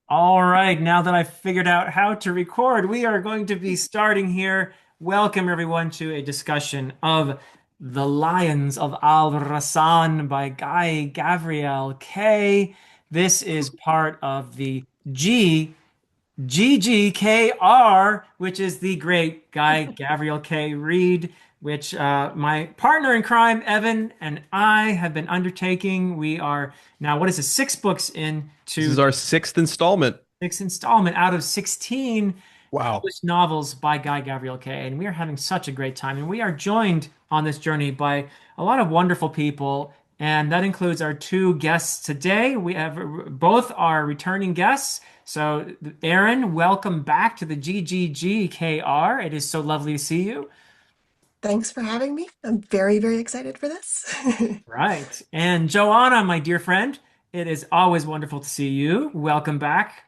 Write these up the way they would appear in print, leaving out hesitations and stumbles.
All right, now that I've figured out how to record, we are going to be starting here. Welcome, everyone, to a discussion of The Lions of Al-Rassan by Guy Gavriel K. This is part of the GGKR, which is the great Guy Gavriel K. read, which my partner in crime, Evan, and I have been undertaking. We are now, what is it, 6 books This into is our sixth installment. sixth installment out of 16 Wow. published novels by Guy Gavriel Kay. And we are having such a great time. And we are joined on this journey by a lot of wonderful people. And that includes our two guests today. We have both our returning guests. So, Erin, welcome back to the GGGKR. It is so lovely to see you. Thanks for having me. I'm very, very excited for this. Right. And Joanna, my dear friend, it is always wonderful to see you. Welcome back.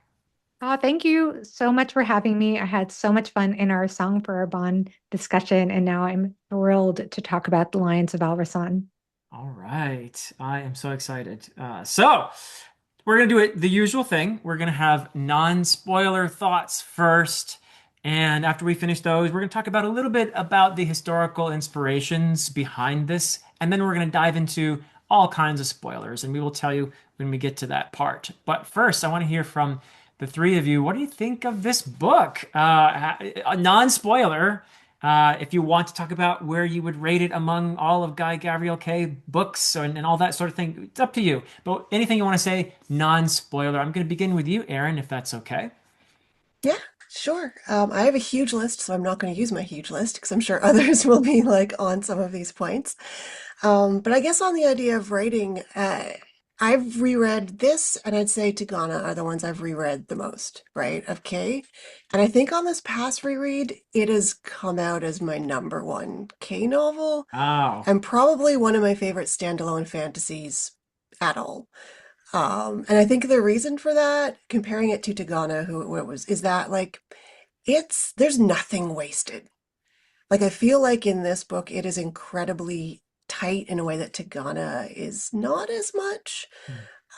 Oh, thank you so much for having me. I had so much fun in our Song for Our Bond discussion, and now I'm thrilled to talk about the Lions of Al-Rassan. All right. I am so excited. So, we're going to do it the usual thing. We're going to have non-spoiler thoughts first. And after we finish those, we're going to talk about a little bit about the historical inspirations behind this. And then we're going to dive into all kinds of spoilers. And we will tell you when we get to that part. But first, I want to hear from the three of you. What do you think of this book? A non-spoiler. If you want to talk about where you would rate it among all of Guy Gavriel K books and all that sort of thing, it's up to you. But anything you want to say, non-spoiler. I'm going to begin with you, Erin, if that's okay. Yeah, sure. I have a huge list, so I'm not going to use my huge list because I'm sure others will be like on some of these points. But I guess on the idea of writing, I've reread this, and I'd say Tigana are the ones I've reread the most, right, of K. And I think on this past reread, it has come out as my number one K novel, Oh, and probably one of my favorite standalone fantasies at all. And I think the reason for that, comparing it to Tigana, who it was, is that like there's nothing wasted. Like I feel like in this book it is incredibly tight in a way that Tigana is not as much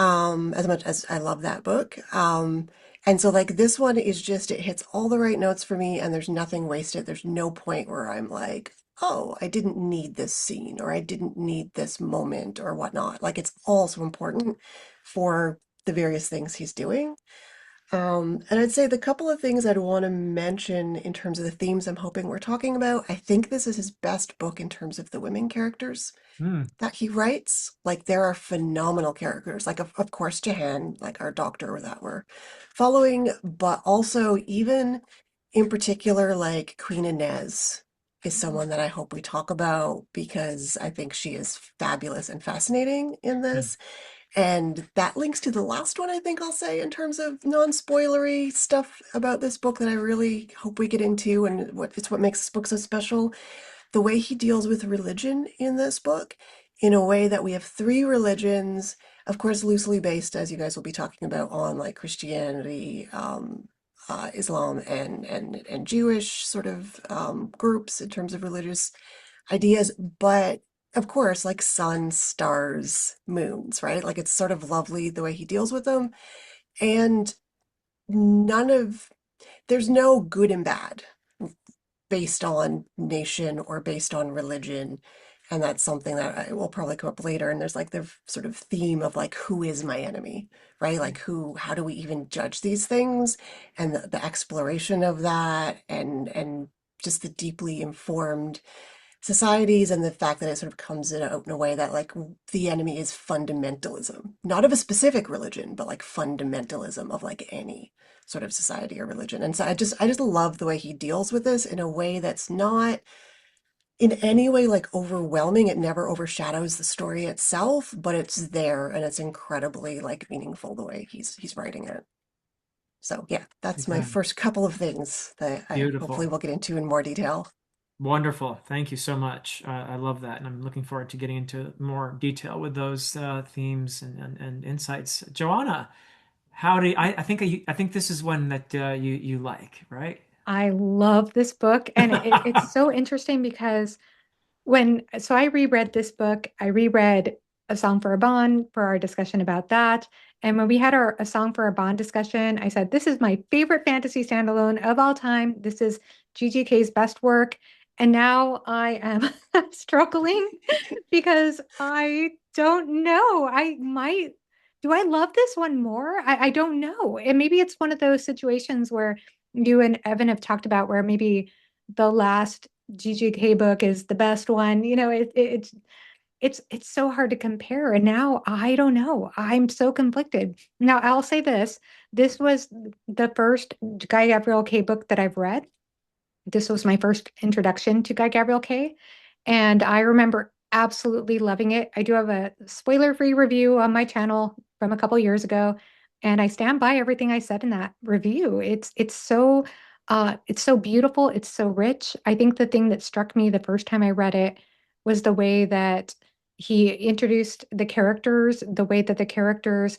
as I love that book. And so like this one is just it hits all the right notes for me and there's nothing wasted. There's no point where I'm like, oh, I didn't need this scene or I didn't need this moment or whatnot. Like it's all so important for the various things he's doing. And I'd say the couple of things I'd want to mention in terms of the themes I'm hoping we're talking about, I think this is his best book in terms of the women characters hmm. that he writes. Like there are phenomenal characters, like of course Jahan, like our doctor that we're following, but also even in particular, like Queen Inez is someone that I hope we talk about because I think she is fabulous and fascinating in Hmm. this. And that links to the last one, I think I'll say, in terms of non-spoilery stuff about this book that I really hope we get into and what makes this book so special. The way he deals with religion in this book, in a way that we have three religions, of course, loosely based, as you guys will be talking about, on like Christianity, Islam, and Jewish sort of groups in terms of religious ideas, but of course, like suns, stars, moons, right? Like it's sort of lovely the way he deals with them. And none of, there's no good and bad based on nation or based on religion. And that's something that will probably come up later. And there's like the sort of theme of like, who is my enemy, right? Like how do we even judge these things? And the exploration of that and just the deeply informed societies and the fact that it sort of comes out in a way that like the enemy is fundamentalism, not of a specific religion, but like fundamentalism of like any sort of society or religion. And so I just love the way he deals with this in a way that's not in any way like overwhelming. It never overshadows the story itself, but it's there and it's incredibly like meaningful the way he's writing it. So yeah, that's my Yeah. first couple of things that I hopefully Beautiful. will get into in more detail. Wonderful. Thank you so much. I love that. And I'm looking forward to getting into more detail with those themes and insights. Joanna, how do you, I think this is one that you like, right? I love this book, and it's so interesting because so I reread this book. I reread A Song for a Bond for our discussion about that, And when we had our a song for our bond discussion, I said, this is my favorite fantasy standalone of all time. This is GGK's best work. And now I am struggling because I don't know. Do I love this one more? I don't know. And maybe it's one of those situations where you and Evan have talked about where maybe the last GGK book is the best one. It's so hard to compare. And now I don't know. I'm so conflicted. Now I'll say this. This was the first Guy Gavriel K book that I've read. This was my first introduction to Guy Gavriel K, and I remember absolutely loving it. I do have a spoiler-free review on my channel from a couple years ago, and I stand by everything I said in that review. It's so beautiful, it's so rich. I think the thing that struck me the first time I read it was the way that he introduced the characters, the way that the characters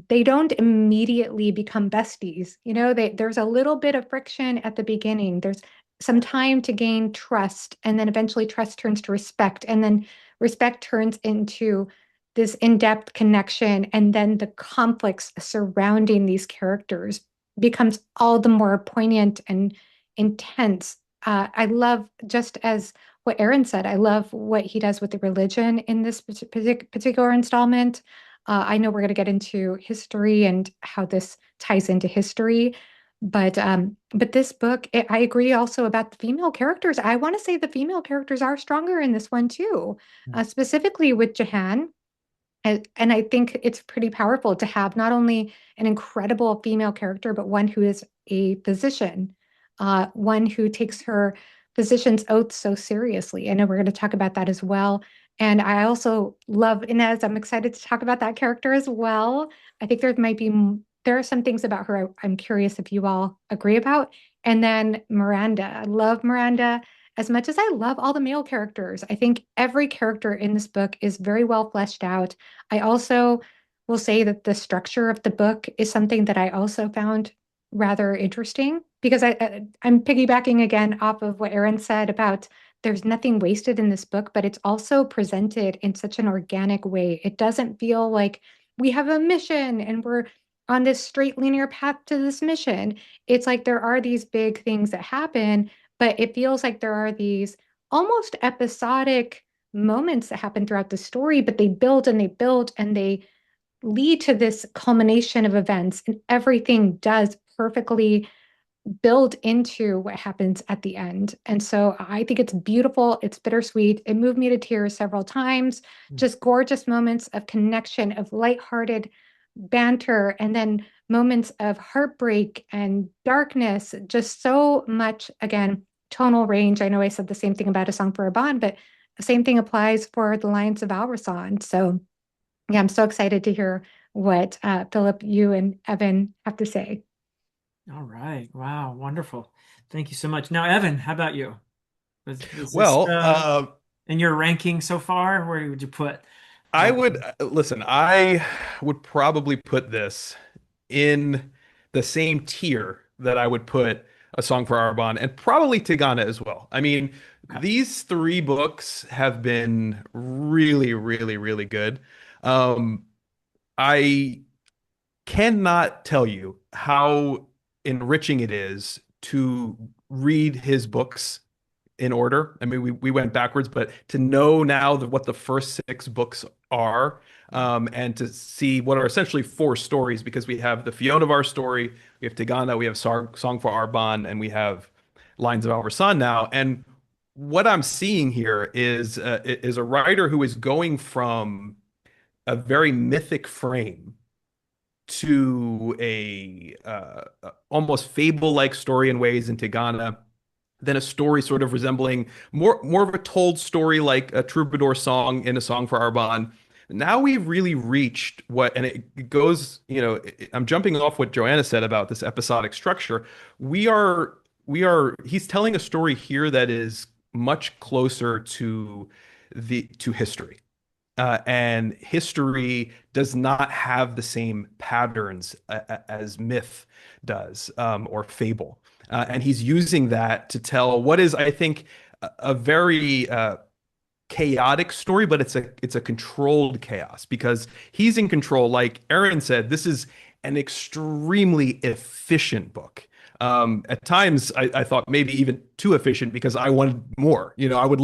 they don't immediately become besties. There's a little bit of friction at the beginning. There's some time to gain trust, and then eventually trust turns to respect, and then respect turns into this in-depth connection, and then the conflicts surrounding these characters becomes all the more poignant and intense. I love, just as what Erin said, I love what he does with the religion in this particular installment. I know we're going to get into history and how this ties into history, but this book, I agree also about the female characters. I want to say the female characters are stronger in this one too, specifically with Jahan. And I think it's pretty powerful to have not only an incredible female character, but one who is a physician, one who takes her physician's oath so seriously. I know we're going to talk about that as well. And I also love Inez. I'm excited to talk about that character as well. I think there are some things about her I'm curious if you all agree about. And then Miranda. I love Miranda as much as I love all the male characters. I think every character in this book is very well fleshed out. I also will say that the structure of the book is something that I also found rather interesting because I'm piggybacking again off of what Erin said about there's nothing wasted in this book, but it's also presented in such an organic way. It doesn't feel like we have a mission and we're on this straight linear path to this mission. It's like there are these big things that happen, but it feels like there are these almost episodic moments that happen throughout the story, but they build and they build and they lead to this culmination of events, and everything does perfectly build into what happens at the end. And so I think it's beautiful. It's bittersweet. It moved me to tears several times. Just gorgeous moments of connection, of lighthearted banter, and then moments of heartbreak and darkness. Just so much, again, tonal range. I know I said the same thing about A Song for a Bond, but the same thing applies for The Lions of Al-Rassan. So yeah, I'm so excited to hear what Philip, you and Evan have to say. All right. Wow. Wonderful. Thank you so much. Now, Evan, how about you? Was this Well, in your ranking so far? Where would you put? I would listen. I would probably put this in the same tier that I would put A Song for Arbonne and probably Tigana as well. I mean, Okay. these three books have been really, really, really good. Um, I cannot tell you how enriching it is to read his books in order. I mean, we went backwards, but to know now what the first six books are, and to see what are essentially four stories, because we have the Fiona of our story, we have Tigana, we have Song for Arbonne, and we have Lines of Al-Rassan now. And what I'm seeing here is a writer who is going from a very mythic frame to a almost fable-like story in ways in Tigana, then a story sort of resembling more of a told story like a troubadour song in A Song for Arbonne. Now we've really reached what, and it goes, I'm jumping off what Johanna said about this episodic structure. He's telling a story here that is much closer to history. And history does not have the same patterns as myth does, or fable. And he's using that to tell what is, I think, a very chaotic story, but it's a controlled chaos because he's in control. Like Erin said, this is an extremely efficient book. At times, I thought maybe even too efficient because I wanted more. I would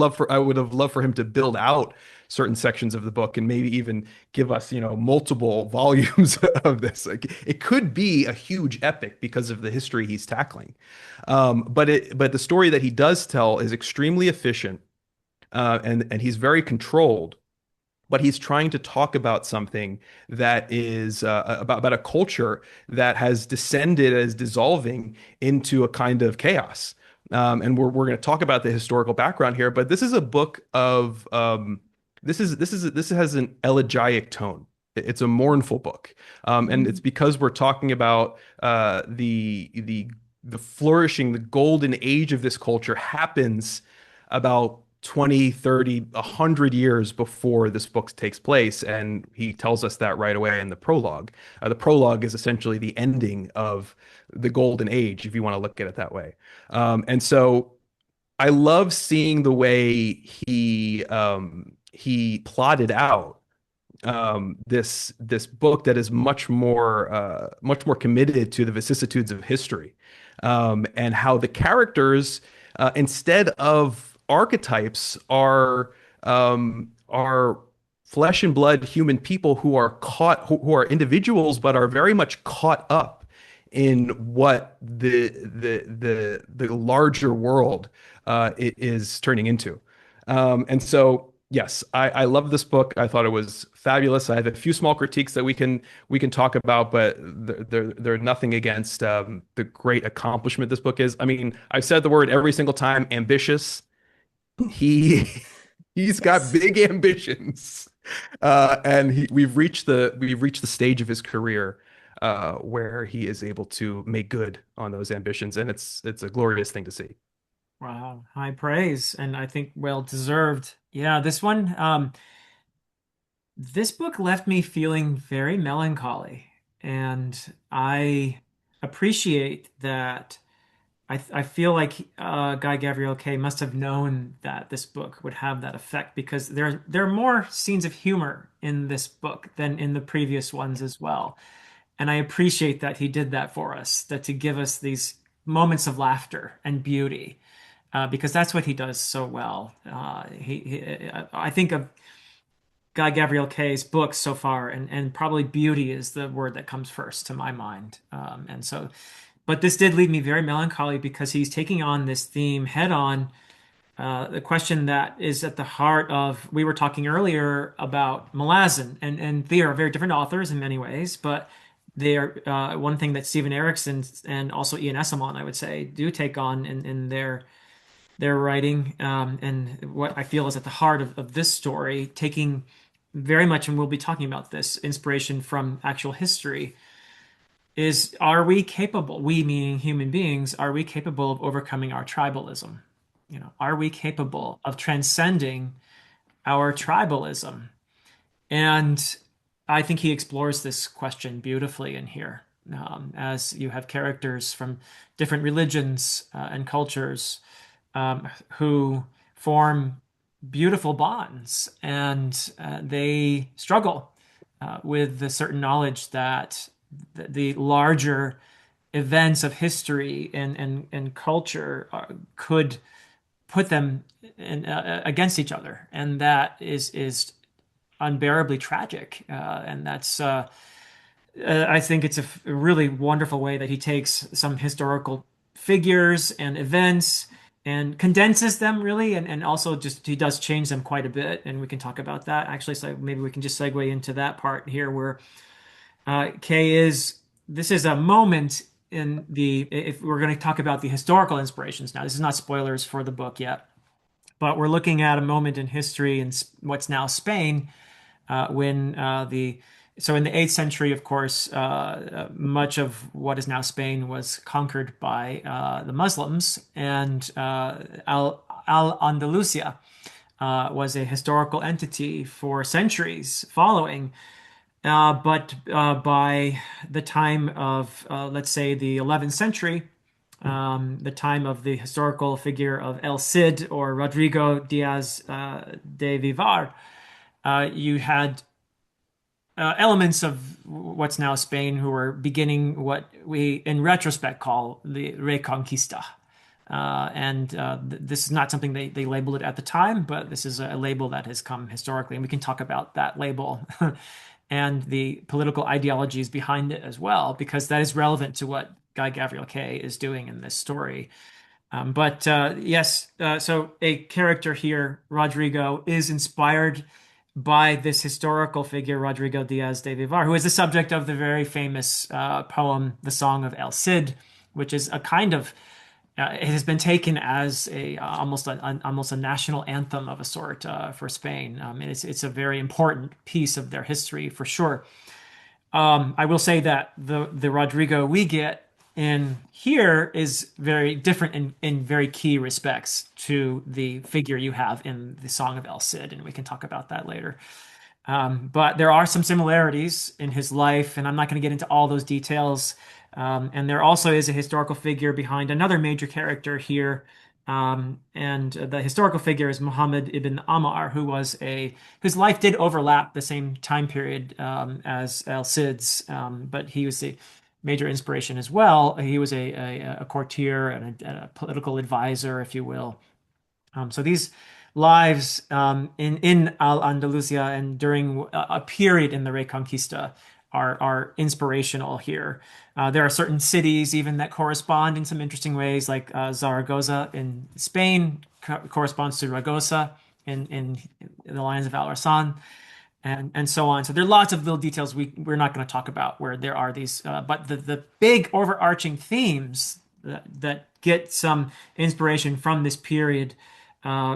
have loved for him to build out certain sections of the book and maybe even give us, multiple volumes of this. Like, it could be a huge epic because of the history he's tackling. But the story that he does tell is extremely efficient, and he's very controlled, but he's trying to talk about something that is about a culture that has descended as dissolving into a kind of chaos. And we're going to talk about the historical background here, but this is a book of this has an elegiac tone. It's a mournful book, and it's because we're talking about the flourishing, the golden age of this culture happens about 20, 30, 100 years before this book takes place. And he tells us that right away in the prologue. The prologue is essentially the ending of the golden age, if you want to look at it that way. And so I love seeing the way he plotted out this book that is much more committed to the vicissitudes of history, and how the characters, instead of archetypes, are flesh and blood human people who are who are individuals but are very much caught up in what the larger world it is turning into. And so, yes, I love this book. I thought it was fabulous. I have a few small critiques that we can talk about, but they're nothing against the great accomplishment this book is. I mean, I've said the word every single time, ambitious. He he's got Yes. big ambitions, and we've reached the stage of his career where he is able to make good on those ambitions, and it's a glorious thing to see. Wow, high praise, and I think well deserved. Yeah, this book left me feeling very melancholy, and I appreciate that. I feel like Guy Gavriel Kay must have known that this book would have that effect because there are more scenes of humor in this book than in the previous ones as well. And I appreciate that he did that for us, that to give us these moments of laughter and beauty, because that's what he does so well. I think of Guy Gavriel Kay's books so far, and probably beauty is the word that comes first to my mind. And so, but this did leave me very melancholy because he's taking on this theme head on. The question that is at the heart of, we were talking earlier about Malazan and Thea are very different authors in many ways, but they are one thing that Stephen Erickson and also Ian Esselman, I would say, do take on in their writing, and what I feel is at the heart of this story, taking very much, and we'll be talking about this, inspiration from actual history, is are we capable, we meaning human beings, are we capable of overcoming our tribalism? Are we capable of transcending our tribalism? And I think he explores this question beautifully in here, as you have characters from different religions and cultures who form beautiful bonds, and they struggle with the certain knowledge that the larger events of history and culture could put them against each other, and that is unbearably tragic. And that's I think it's a really wonderful way that he takes some historical figures and events and condenses them really, and also just he does change them quite a bit, and we can talk about that actually. So maybe we can just segue into that part here where Kay is. This is a moment in the, if we're going to talk about the historical inspirations now. This is not spoilers for the book yet, but we're looking at a moment in history in what's now Spain, when so in the 8th century, of course, much of what is now Spain was conquered by the Muslims, and Al-Andalusia was a historical entity for centuries following. But by the time of, let's say, the 11th century, the time of the historical figure of El Cid or Rodrigo Diaz de Vivar, you had elements of what's now Spain who were beginning what we, in retrospect, call the Reconquista. This is not something they labeled it at the time, but this is a label that has come historically. And we can talk about that label and the political ideologies behind it as well, because that is relevant to what Guy Gavriel Kay is doing in this story. Yes, so a character here, Rodrigo, is inspired by this historical figure, Rodrigo Diaz de Vivar, who is the subject of the very famous poem, The Song of El Cid, which is a kind of it has been taken as a almost a national anthem of a sort for Spain. And it's a very important piece of their history for sure. I will say that the Rodrigo we get in here is very different in very key respects to the figure you have in the Song of El Cid, and we can talk about that later. But there are some similarities in his life, and I'm not going to get into all those details. And there also is a historical figure behind another major character here. And the historical figure is Muhammad ibn Ammar, whose life did overlap the same time period as El Cid's, but he was a major inspiration as well. He was a courtier and a political advisor, if you will. So these lives in Al-Andalusia and during a period in the Reconquista are inspirational here. There are certain cities even that correspond in some interesting ways, like Zaragoza in Spain corresponds to Ragosa in the lines of Al-Rassan, and so on. So there are lots of little details we're not going to talk about where there are these, but the big overarching themes that get some inspiration from this period,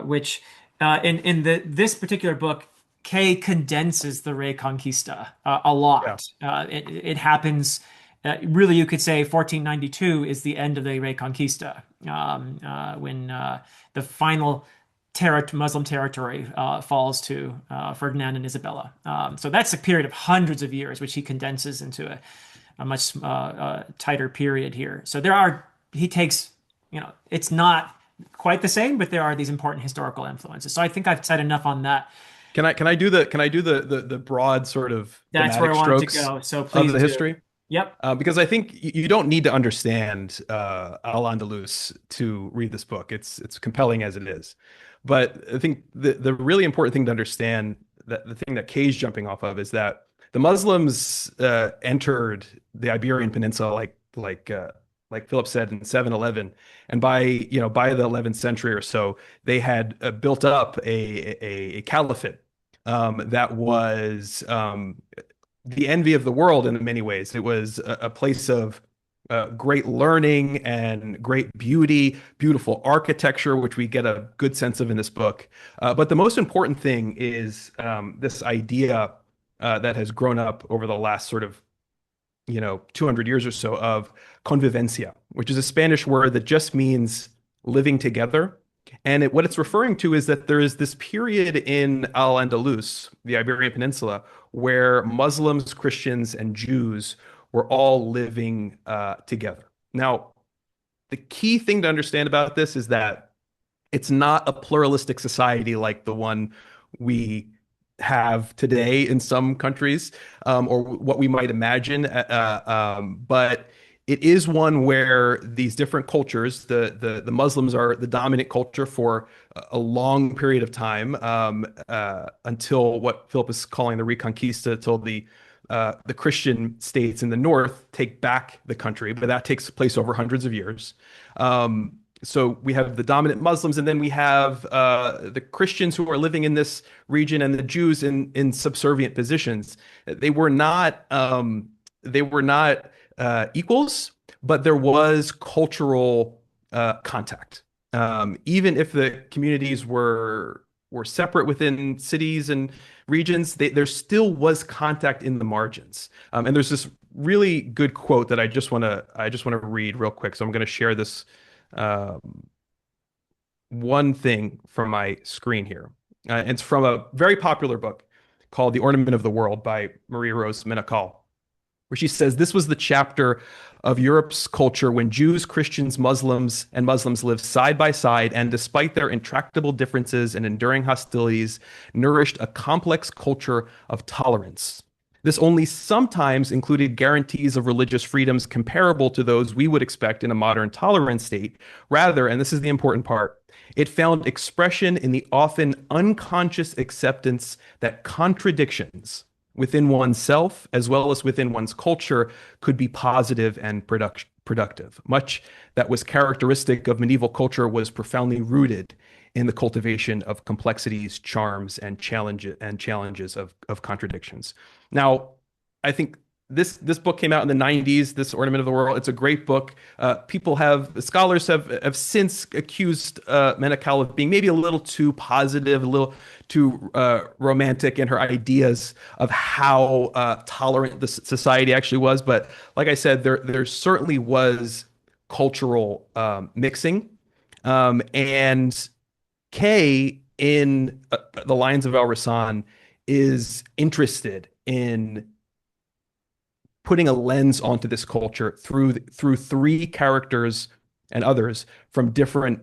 which in this particular book, Kay condenses the Reconquista a Yeah. lot. It happens. Really, you could say 1492 is the end of the Reconquista, when the final Muslim territory falls to Ferdinand and Isabella. So that's a period of hundreds of years, which he condenses into a much tighter period here. So he takes, it's not quite the same, but there are these important historical influences. So I think I've said enough on that. Can I do the broad sort of That's where I thematic wanted to strokes go. So of please the do. history? Yep. Because I think you don't need to understand Al-Andalus to read this book. It's compelling as it is. But I think the really important thing to understand, that the thing that Kay's jumping off of, is that the Muslims entered the Iberian Peninsula like Philip said in 711, and by the 11th century or so, they had built up a caliphate that was the envy of the world in many ways. It was a place of great learning and great beauty, beautiful architecture, which we get a good sense of in this book. But the most important thing is this idea that has grown up over the last sort of 200 years or so, of convivencia, which is a Spanish word that just means living together. And what it's referring to is that there is this period in Al-Andalus, the Iberian Peninsula, where Muslims, Christians, and Jews were all living together. Now, the key thing to understand about this is that it's not a pluralistic society like the one we have today in some countries, or what we might imagine. But it is one where these different cultures, the Muslims are the dominant culture for a long period of time, until what Philip is calling the Reconquista, until the Christian states in the north take back the country, but that takes place over hundreds of years. So we have the dominant Muslims, and then we have the Christians who are living in this region, and the Jews in subservient positions. They were not equals, but there was cultural contact. Even if the communities were separate within cities and regions, there still was contact in the margins. And there's this really good quote that I just want to read real quick. So I'm going to share this one thing from my screen here. It's from a very popular book called The Ornament of the World by Marie Rose Menachal, where she says this was the chapter of Europe's culture when Jews, Christians, Muslims, and Muslims lived side by side and, despite their intractable differences and enduring hostilities, nourished a complex culture of tolerance. This only sometimes included guarantees of religious freedoms comparable to those we would expect in a modern tolerant state. Rather, and this is the important part, it found expression in the often unconscious acceptance that contradictions within oneself as well as within one's culture could be positive and productive. Much that was characteristic of medieval culture was profoundly rooted in the cultivation of complexities, charms, and challenges of contradictions. Now, I think this book came out in the 90s, this Ornament of the World. It's a great book. Scholars have since accused Menachel of being maybe a little too positive, a little too romantic in her ideas of how tolerant the society actually was. But like I said, there certainly was cultural mixing. And Kay, in the Lions of Al-Rassan, is interested in putting a lens onto this culture through three characters and others from different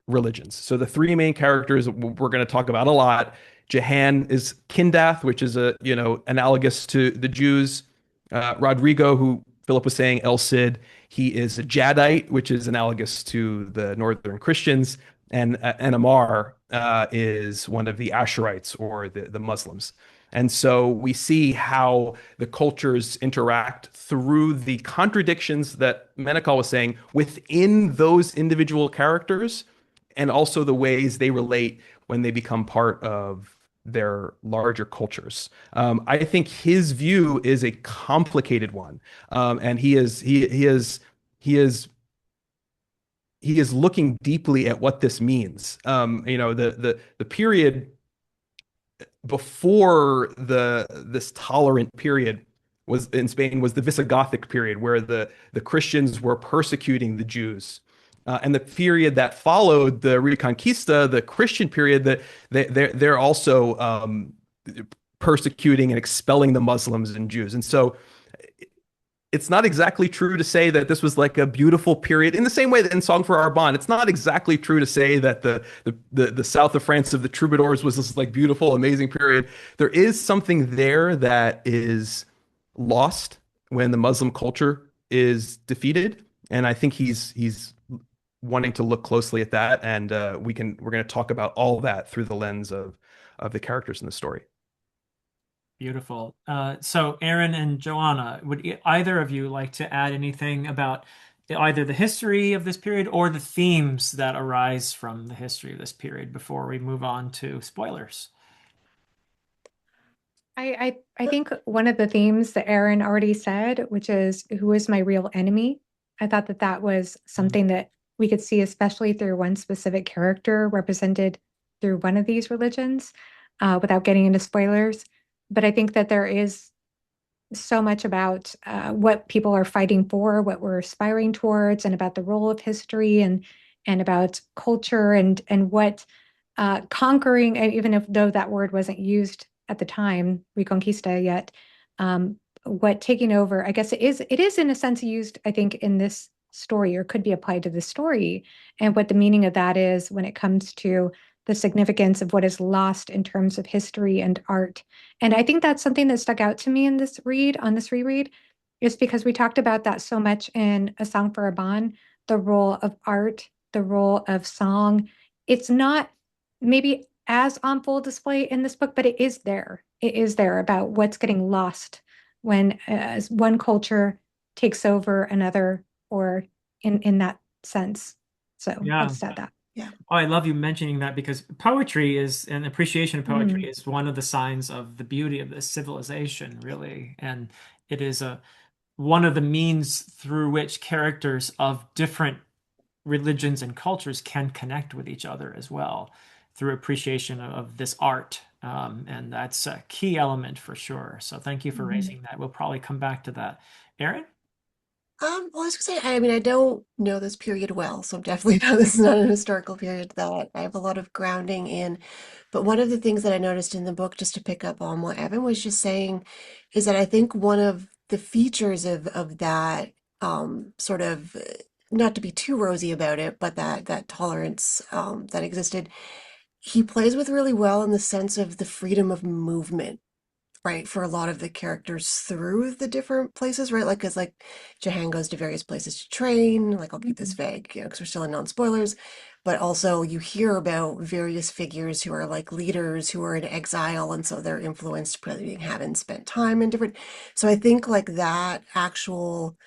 religions. So the three main characters we're going to talk about a lot. Johanna is Kindath, which is analogous to the Jews. Rodrigo, who Philip was saying, El Cid, he is a Jadite, which is analogous to the Northern Christians. And Amar is one of the Asherites or the Muslims. And so we see how the cultures interact through the contradictions that Menachel was saying within those individual characters, and also the ways they relate when they become part of their larger cultures. I think his view is a complicated one, and he is looking deeply at what this means. The period before this tolerant period was in Spain was the Visigothic period, where the Christians were persecuting the Jews. And the period that followed the Reconquista, the Christian period, that they're also persecuting and expelling the Muslims and Jews. And so it's not exactly true to say that this was like a beautiful period in the same way that in Song for Arbonne, it's not exactly true to say that the south of France of the troubadours was this like beautiful, amazing period. There is something there that is lost when the Muslim culture is defeated. And I think he's wanting to look closely at that. And we're going to talk about all that through the lens of the characters in the story. Beautiful. So, Erin and Johanna, would either of you like to add anything about either the history of this period or the themes that arise from the history of this period before we move on to spoilers? I think one of the themes that Erin already said, which is who is my real enemy? I thought that was something that we could see, especially through one specific character represented through one of these religions, without getting into spoilers. But I think that there is so much about what people are fighting for, what we're aspiring towards, and about the role of history and about culture and what conquering, even though that word wasn't used at the time, Reconquista yet, what taking over, I guess it is in a sense used, I think, in this story, or could be applied to this story, and what the meaning of that is when it comes to the significance of what is lost in terms of history and art. And I think that's something that stuck out to me in this reread, is because we talked about that so much in A Song for Arbonne, the role of art, the role of song. It's not maybe as on full display in this book, but it is there. It is there about what's getting lost when one culture takes over another, or in that sense. So Yeah. I'll just add that. Yeah. Oh, I love you mentioning that, because poetry is an appreciation of poetry Mm. is one of the signs of the beauty of this civilization, really. And it is one of the means through which characters of different religions and cultures can connect with each other as well, through appreciation of this art. And that's a key element for sure. So thank you for raising that. We'll probably come back to that. Erin? Well, I was gonna say, I mean, I don't know this period well, so I'm definitely not, this is not an historical period that I have a lot of grounding in. But one of the things that I noticed in the book, just to pick up on what Evan was just saying, is that I think one of the features of that sort of not to be too rosy about it, but that tolerance that existed, he plays with really well in the sense of the freedom of movement, right, for a lot of the characters through the different places, right? Like, because like Jahan goes to various places to train. Like, I'll keep this vague, because we're still in non-spoilers. But also, you hear about various figures who are like leaders who are in exile, and so they're influenced by having spent time in different. So I think like that actual,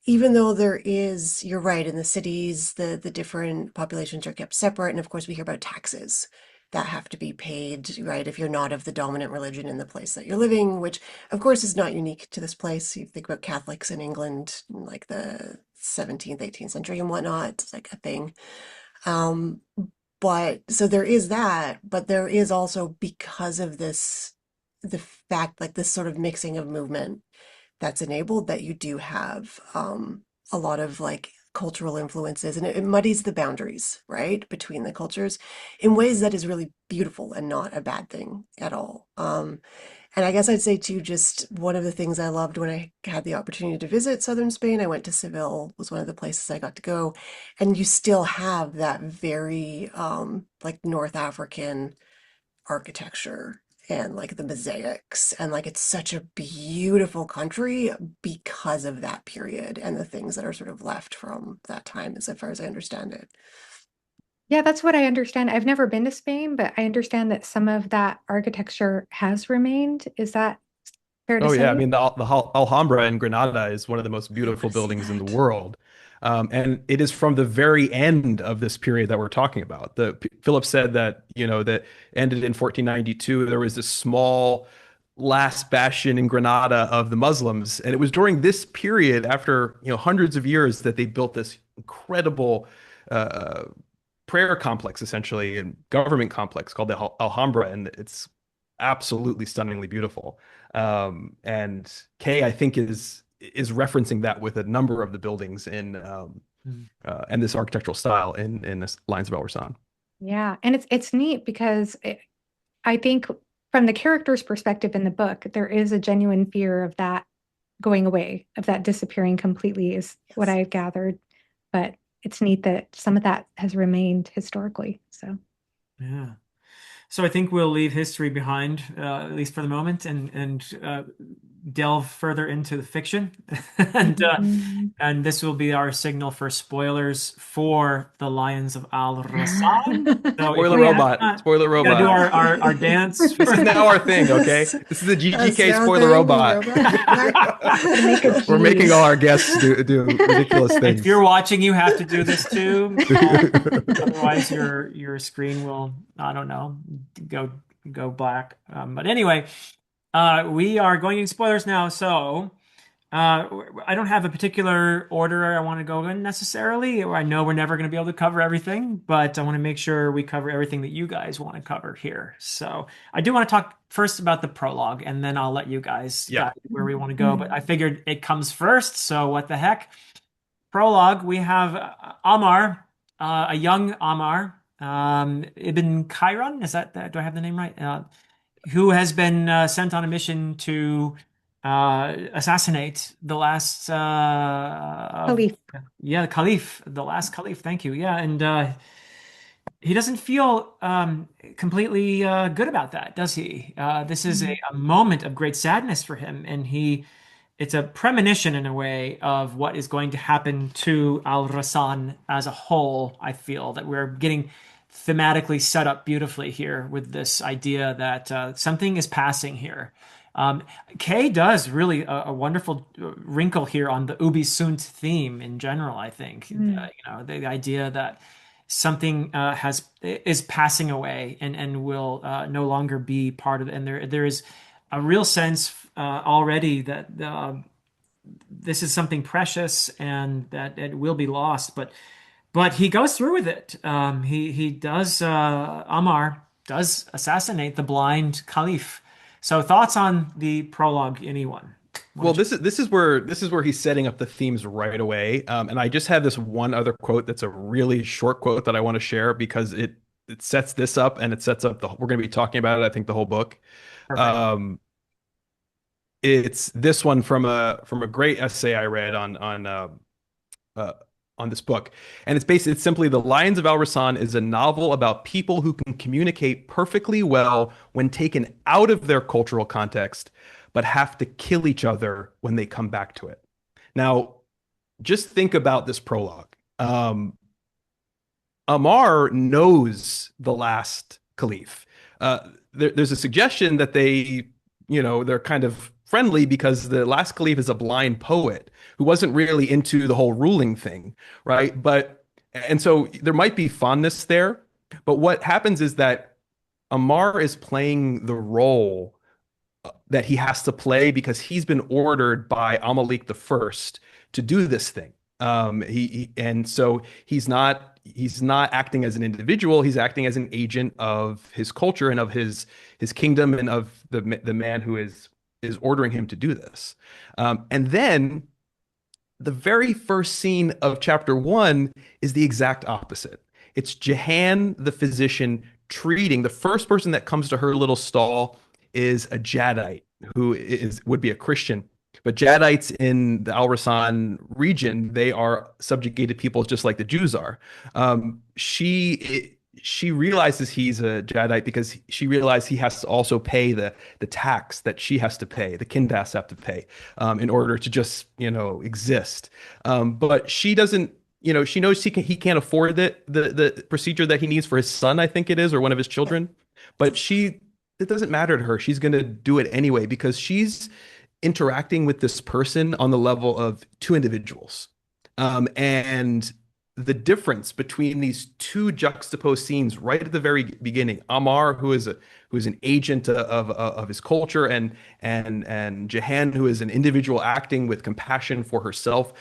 even though there is, you're right, in the cities, the different populations are kept separate, and of course we hear about taxes that have to be paid, right, if you're not of the dominant religion in the place that you're living, which of course is not unique to this place. You think about Catholics in England, in like the 17th, 18th century and whatnot, it's like a thing. Um, but so there is that, but there is also because of this, the fact like this sort of mixing of movement that's enabled that you do have a lot of like cultural influences and it muddies the boundaries, right, between the cultures in ways that is really beautiful and not a bad thing at all. And I guess I'd say too, just one of the things I loved when I had the opportunity to visit southern Spain, I went to Seville, was one of the places I got to go, and you still have that very like North African architecture and like the mosaics and like it's such a beautiful country because of that period and the things that are sort of left from that time as far as I understand it. Yeah, that's what I understand. I've never been to Spain, but I understand that some of that architecture has remained. Is that fair to Oh yeah, I say? mean the Alhambra in Granada is one of the most I beautiful want to see buildings in the that. world, and it is from the very end of this period that we're talking about. Philip said that that ended in 1492. There was this small last bastion in Granada of the Muslims, and it was during this period, after hundreds of years, that they built this incredible uh, prayer complex, essentially, and government complex called the Alhambra, and it's absolutely stunningly beautiful. And Kay, I think, is referencing that with a number of the buildings in Mm. and this architectural style in this Lines of El-Rassan. Yeah, and it's neat because I think from the character's perspective in the book, there is a genuine fear of that going away, of that disappearing completely, is what Yes. I've gathered. But it's neat that some of that has remained historically. So, Yeah. So I think we'll leave history behind, at least for the moment, and delve further into the fiction, mhm. and this will be our signal for spoilers for the Lions of Al-Rassan. So if Spoiler you We have robot, not, spoiler we got to do robot. our dance This is for. now our thing, okay? Yes. This is the That's GGK now a spoiler thing, the robot. robot. Okay. to make a We're making G. all our guests do ridiculous If you're things. watching, you have to do this too. Otherwise, your screen will, I don't know, go go black. But anyway, we are going into spoilers now. So I don't have a particular order I want to go in necessarily. I know we're never going to be able to cover everything, but I want to make sure we cover everything that you guys want to cover here. So I do want to talk first about the prologue, and then I'll let you guys Yeah. guide where we want to go. But I figured it comes first, so what the heck? Prologue, we have Amar, a young Amar, Ibn Chiron. Is that, do I have the name right? Who has been sent on a mission to assassinate the last Khalif. yeah, the Caliph, the last Caliph. Thank you. Yeah, and he doesn't feel completely good about that, does he? This is a moment of great sadness for him, and it's a premonition in a way of what is going to happen to Al-Rassan as a whole. I feel that we're getting thematically set up beautifully here with this idea that something is passing here. Um, Kay does really a wonderful wrinkle here on the Ubi Sunt theme in general, I think. Mm. The idea that something is passing away and will no longer be part of it. And there is a real sense already that this is something precious and that it will be lost. But he goes through with it. He does Amar does assassinate the blind Caliph. So thoughts on the prologue, anyone? What Well, did you? this is where he's setting up the themes right away. And I just have this one other quote that's a really short quote that I want to share because it sets this up and it sets up we're going to be talking about it, I think, the whole book. Perfect. Um, it's this one from a great essay I read on uh, on this book, and it's simply The Lions of Al-Rassan is a novel about people who can communicate perfectly well when taken out of their cultural context, but have to kill each other when they come back to it. Now, just think about this prologue. Amar knows the last caliph. There's a suggestion that they're kind of friendly because the last caliph is a blind poet who wasn't really into the whole ruling thing, right? And so there might be fondness there. But what happens is that Amar is playing the role that he has to play because he's been ordered by Amalek the First to do this thing. And so he's not acting as an individual. He's acting as an agent of his culture and of his kingdom and of the man who is ordering him to do this. And then the very first scene of chapter one is the exact opposite. It's Jahan, the physician, treating the first person that comes to her little stall is a Jadite who would be a Christian. But Jadites in the Al-Rassan region, they are subjugated peoples just like the Jews are. She realizes he's a Jadite because she realized he has to also pay the tax that she has to pay, the Kindas have to pay, in order to just exist. But she doesn't. She knows he can't afford the procedure that he needs for his son, I think it is, or one of his children. But it doesn't matter to her. She's going to do it anyway because she's interacting with this person on the level of two individuals. And the difference between these two juxtaposed scenes right at the very beginning, Amar, who is an agent of his culture, and Jahan, who is an individual acting with compassion for herself,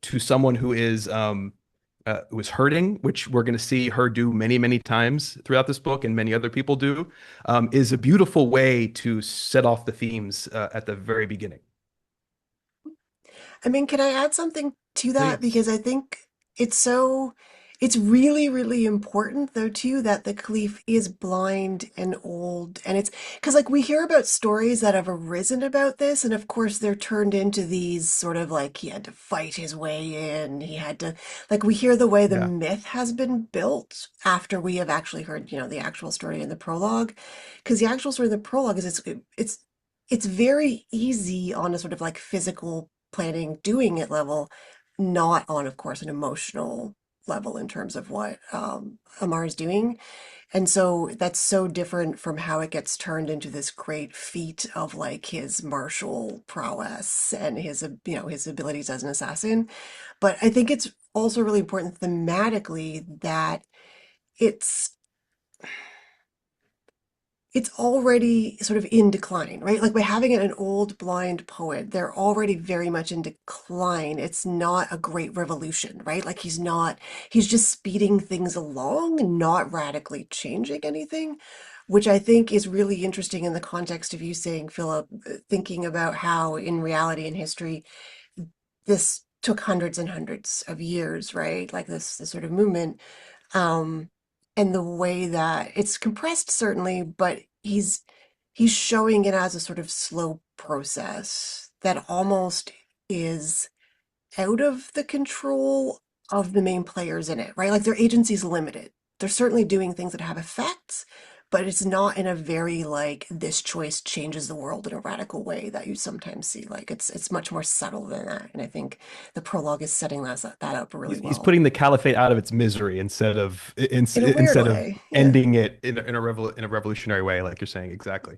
to someone who is hurting, which we're going to see her do many, many times throughout this book, and many other people do, is a beautiful way to set off the themes at the very beginning. I mean, can I add something to that? Please. Because I think it's really, really important though too that the Caliph is blind and old. And it's because like we hear about stories that have arisen about this, and of course they're turned into these sort of like he had to fight his way in, he had to like we hear the way the Yeah. myth has been built after we have actually heard, the actual story in the prologue. Because the actual story in the prologue is it's very easy on a sort of like physical planning doing it level, not on, of course, an emotional level in terms of what Amar is doing. And so that's so different from how it gets turned into this great feat of like his martial prowess and his abilities as an assassin. But I think it's also really important thematically that it's it's already sort of in decline, right? Like by having an old blind poet, they're already very much in decline. It's not a great revolution, right? Like he's just speeding things along, not radically changing anything, which I think is really interesting in the context of you saying, Philip, thinking about how in reality in history, this took hundreds and hundreds of years, right? Like this sort of movement. Um, and the way that it's compressed certainly, but he's showing it as a sort of slow process that almost is out of the control of the main players in it, right? Like their agency's limited. They're certainly doing things that have effects, but it's not in a very like this choice changes the world in a radical way that you sometimes see. Like it's much more subtle than that. And I think the prologue is setting that up really He's well. putting the caliphate out of its misery In a weird instead of way. Yeah. ending it in a revolutionary way, like you're saying exactly.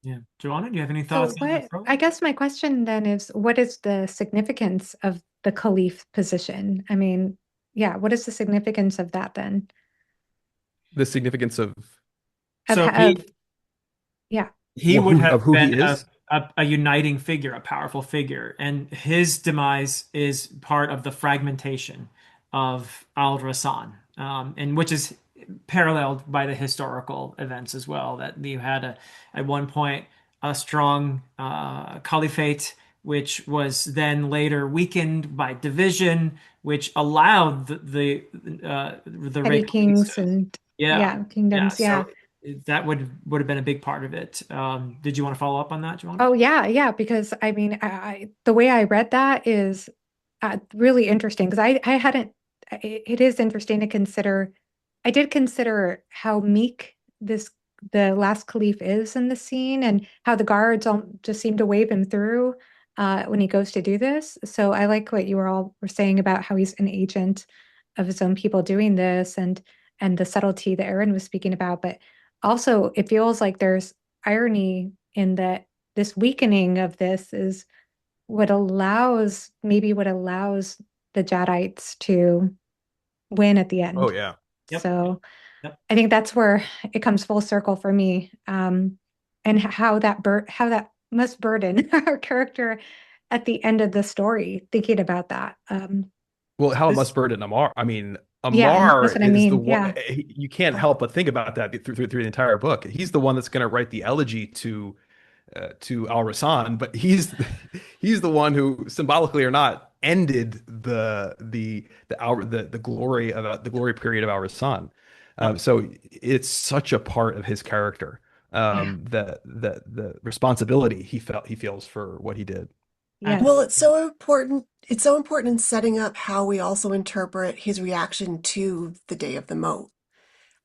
Yeah. Joanna, do you have any So thoughts on the what, pro? I guess my question then is, what is the significance of the caliph position? I mean, yeah, what is the significance of that then? The significance of Of, So of, yeah, he would have who been he is. a uniting figure, a powerful figure, and his demise is part of the fragmentation of Al-Rassan, and which is paralleled by the historical events as well. That you had at one point a strong caliphate, which was then later weakened by division, which allowed the petty rape kings kings to, and yeah, yeah, yeah. kingdoms, yeah. So that would have been a big part of it. Did you want to follow up on that, Joanna? Oh yeah, yeah, because I mean, the way I read that is really interesting because I hadn't, it is interesting to consider. I did consider how meek the last caliph is in the scene and how the guards all just seem to wave him through when he goes to do this. So I like what you were saying about how he's an agent of his own people doing this and the subtlety that Erin was speaking about. But also it feels like there's irony in that this weakening of this is what allows the Jedites to win at the Oh end. yeah. Yep. So Yep. I think that's where it comes full circle for me. And how that must burden our character at the end of the story, thinking about that. Well, how it This must burden Amar. I mean, Yeah, Amar that's what I is the mean. one. Yeah. You can't help but think about that through the entire book. He's the one that's going to write the elegy to Al-Rassan, but he's the one who, symbolically or not, ended the glory of the glory period of Al-Rassan. Yep. So it's such a part of his character, Yeah. the responsibility he feels for what he did. Well, Yes. it's so important. It's so important in setting up how we also interpret his reaction to the day of the moat,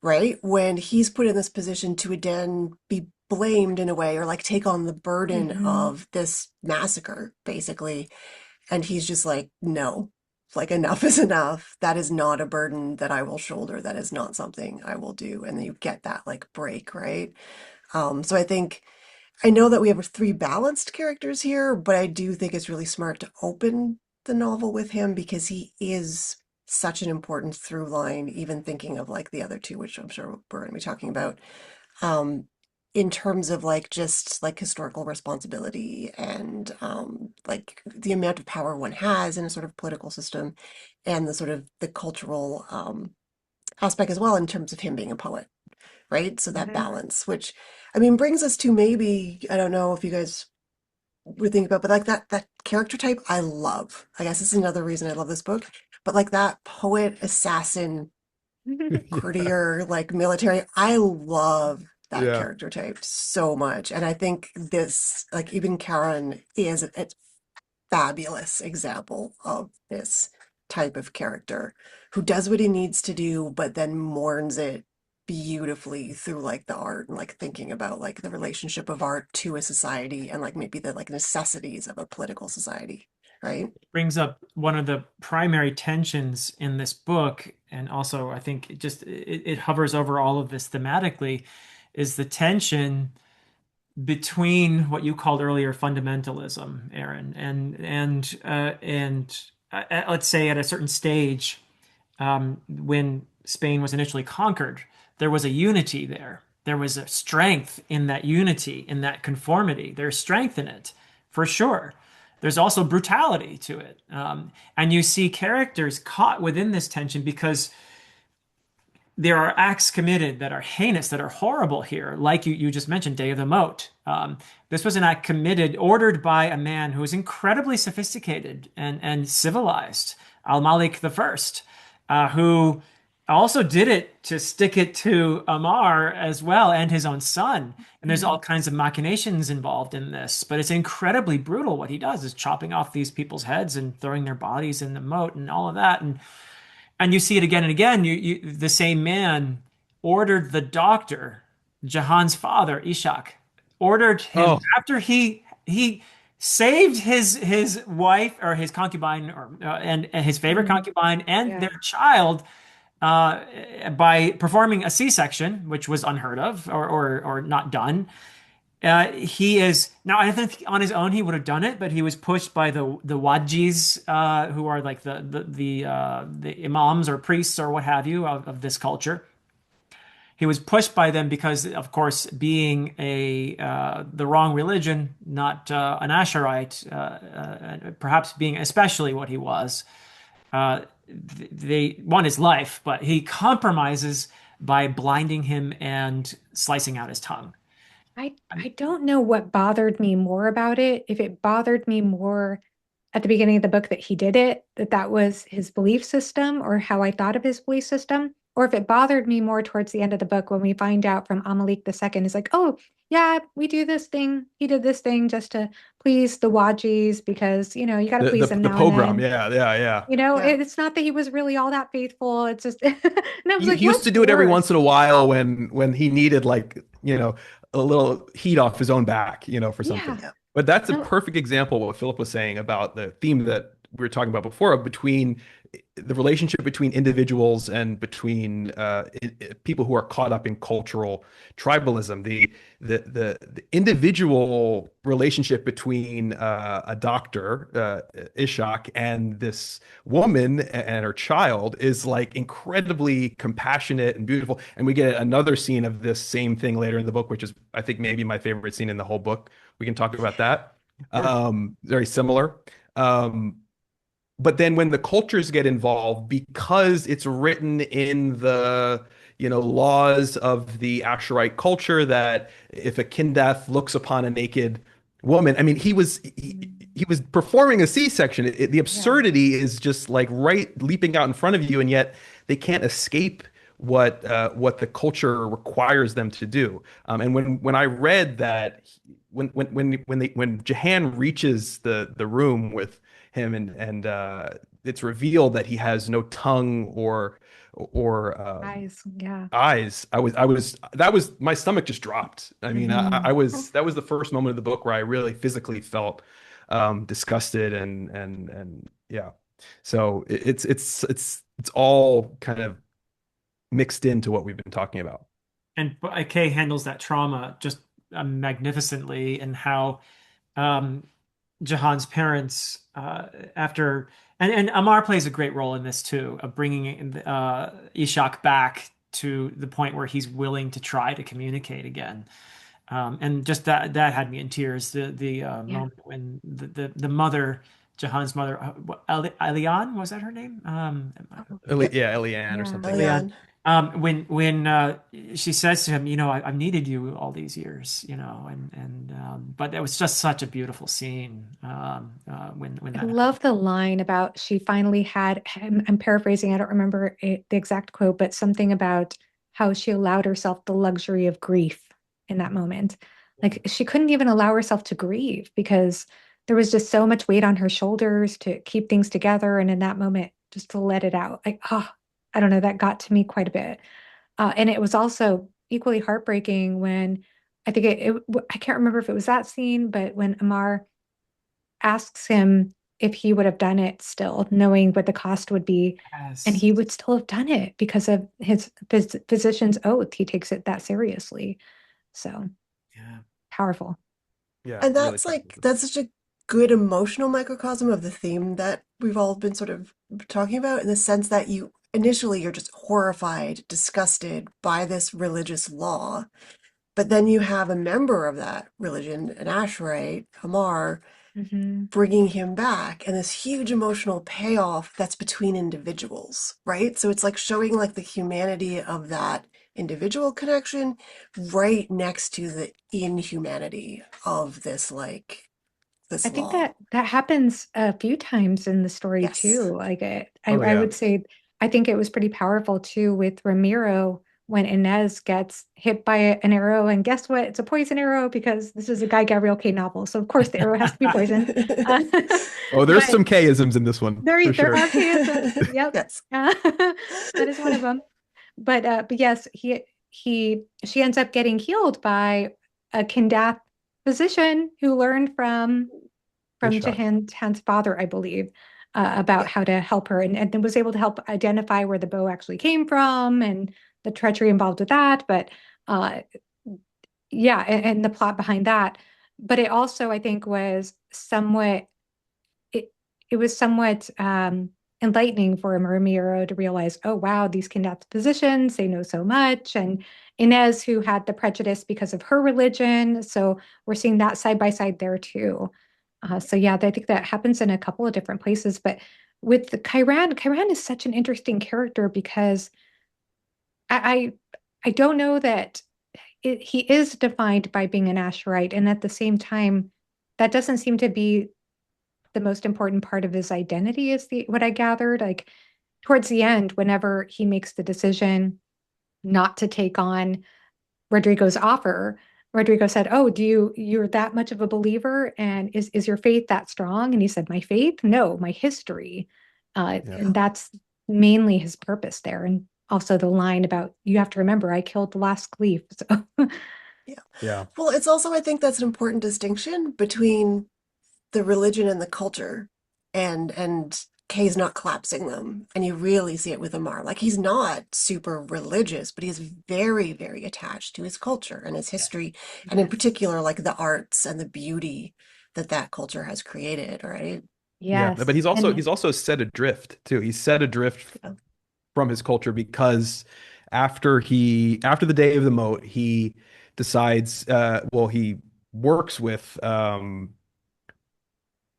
right? When he's put in this position to then be blamed in a way or like take on the burden Hmm. of this massacre, basically. And he's just like, no, like enough is enough. That is not a burden that I will shoulder. That is not something I will do. And then you get that like break, right? So I think I know that we have three balanced characters here, but I do think it's really smart to open the novel with him because he is such an important through line, even thinking of like the other two, which I'm sure we're going to be talking about, um, in terms of like just like historical responsibility and like the amount of power one has in a sort of political system and the sort of the cultural aspect as well in terms of him being a poet, right? So that Hmm. balance, which I mean brings us to maybe, I don't know if you guys would think about, but like that character type I love. I guess this is another reason I love this book. But like that poet, assassin, Yeah. courtier, like military, I love that Yeah. character type so much. And I think this, like even Karen is a fabulous example of this type of character who does what he needs to do, but then mourns it beautifully through like the art and like thinking about like the relationship of art to a society and like maybe the like necessities of a political society, right? brings up one of the primary tensions in this book, and also I think it hovers over all of this thematically, is the tension between what you called earlier fundamentalism, Erin, and let's say at a certain stage, when Spain was initially conquered, there was a unity there. There was a strength in that unity, in that conformity. There's strength in it, for sure. There's also brutality to it. And you see characters caught within this tension because there are acts committed that are heinous, that are horrible here, like you just mentioned, Day of the Moat. This was an act committed, ordered by a man who was incredibly sophisticated and civilized, Al-Malik the First, who also did it to stick it to Amar as well and his own son. And there's all kinds of machinations involved in this, but it's incredibly brutal. What he does is chopping off these people's heads and throwing their bodies in the moat and all of that. And you see it again and again. The same man ordered the doctor, Jahan's father, Ishak, ordered him Oh, after he saved his wife or his concubine and his favorite Hmm. concubine and Yeah. their child uh, by performing a C-section, which was unheard of or not done. He is now. I think on his own he would have done it, but he was pushed by the wajis, who are like the imams or priests or what have you of this culture. He was pushed by them because, of course, being a the wrong religion, not an Asherite, perhaps being especially what he was. They want his life, but he compromises by blinding him and slicing out his tongue. I don't know what bothered me more about it. If it bothered me more at the beginning of the book that he did it, that was his belief system or how I thought of his belief system, or if it bothered me more towards the end of the book when we find out from Amalik II is like, oh, yeah, we do this thing. He did this thing just to please the Wadjis because, you got to The please the them the now and pogrom, then. yeah, yeah, yeah. Yeah. It's not that he was really all that faithful. It's just, and I was like, He used what to do it every for? once in a while when he needed like, a little heat off his own back, for something. Yeah. Yeah. But that's a No, perfect example of what Philip was saying about the theme that we were talking about before of between the relationship between individuals and between people who are caught up in cultural tribalism. The individual relationship between a doctor, Ishak, and this woman and her child is like incredibly compassionate and beautiful. And we get another scene of this same thing later in the book, which is, I think, maybe my favorite scene in the whole book. We can talk about that. Sure. Very similar. But then when the cultures get involved, because it's written in the laws of the Asherite culture that if a Kindath looks upon a naked woman, I mean, he was performing a C-section. The yeah. absurdity is just like right leaping out in front of you, and yet they can't escape what the culture requires them to do. And when I read that, when Jahan reaches the room with him and it's revealed that he has no tongue or Eyes. Yeah. eyes. I was that was my stomach just dropped. I mean, Hmm. I was that was the first moment of the book where I really physically felt disgusted and yeah. So it's all kind of mixed into what we've been talking about. And Kay handles that trauma just magnificently, and how um, Jahan's parents, after and Amar plays a great role in this too, of bringing Ishak back to the point where he's willing to try to communicate again. And just that had me in tears. The Yeah. moment when the mother, Jahan's mother, Elian, was that her name? Oh, Yep. Yeah, Eliane or yeah. something. Yeah. Elian. Elian. When she says to him, I've needed you all these years, but it was just such a beautiful scene when I that happened. love the line about she finally had, I'm paraphrasing, I don't remember the exact quote, but something about how she allowed herself the luxury of grief in that moment. Like she couldn't even allow herself to grieve because there was just so much weight on her shoulders to keep things together. And in that moment, just to let it out. Like, oh, I don't know, that got to me quite a bit. And it was also equally heartbreaking when I can't remember if it was that scene, but when Amar asks him if he would have done it still, knowing what the cost would be. And Yes. he would still have done it because of his physician's oath. He takes it that seriously. So Yeah. powerful. Yeah, And really that's like, powerful. that's such a good emotional microcosm of the theme that we've all been sort of talking about, in the sense that you initially you're just horrified, disgusted by this religious law. But then you have a member of that religion, an Asherite, Hamar, Hmm. bringing him back, and this huge emotional payoff that's between individuals, right? So it's like showing like the humanity of that individual connection right next to the inhumanity of this, like, I this think law. that happens a few times in the story Yes. too. Like Oh I yeah. would say, I think it was pretty powerful too with Ramiro when Inez gets hit by an arrow, and guess what? It's a poison arrow because this is a Guy Gavriel K novel, so of course the arrow has to be poison. Uh, Oh, there's but some K-isms in this one for there sure. are chaosms. Yep. Yes. That is one of them. But yes, she ends up getting healed by a Kindath physician who learned from Ishak. Jahan's father, I believe, about Yeah. how to help her, and was able to help identify where the bow actually came from and the treachery involved with that. But uh, yeah, and the plot behind that. But it also, I think, was somewhat it it was somewhat enlightening for Ramiro to realize, oh wow, these kidnapped physicians, they know so much, and Inez, who had the prejudice because of her religion, so we're seeing that side by side there too. So yeah, I think that happens in a couple of different places, but with Chiron is such an interesting character because I I don't know that he is defined by being an Asherite, and at the same time, that doesn't seem to be the most important part of his identity is the what I gathered. Like towards the end, whenever he makes the decision not to take on Rodrigo's offer, Rodrigo said, "Oh, you're that much of a believer, and is your faith that strong?" And he said, "My faith? No, my history." Yeah. And Yeah. that's mainly his purpose there. And also the line about you have to remember, I killed the last Cleave. So Yeah. Yeah. Well, it's also, I think that's an important distinction between the religion and the culture, and Kay's not collapsing them. And you really see it with Amar. Like he's not super religious, but he's very, very attached to his culture and his history, and in particular, like the arts and the beauty that that culture has created, right? Yeah, yes, but and he's also set adrift too. He's set adrift Yeah. from his culture because after the day of the moat, he decides he works with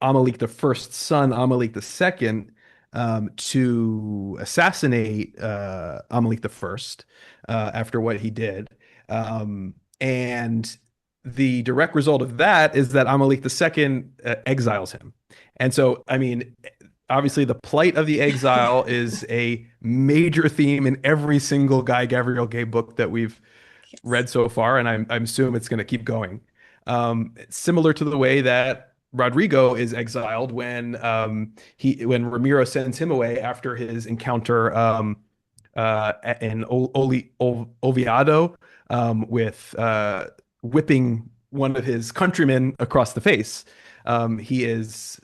Amalek the first's son, Amalek the second, to assassinate Amalek the first after what he did. And the direct result of that is that Amalek the second exiles him. And so, I mean, obviously, the plight of the exile is a major theme in every single Guy Gavriel Gay book that we've Yes. read so far, and I'm assuming it's going to keep going. Similar to the way that Rodrigo is exiled when Ramiro sends him away after his encounter in Oviedo with whipping one of his countrymen across the face. He is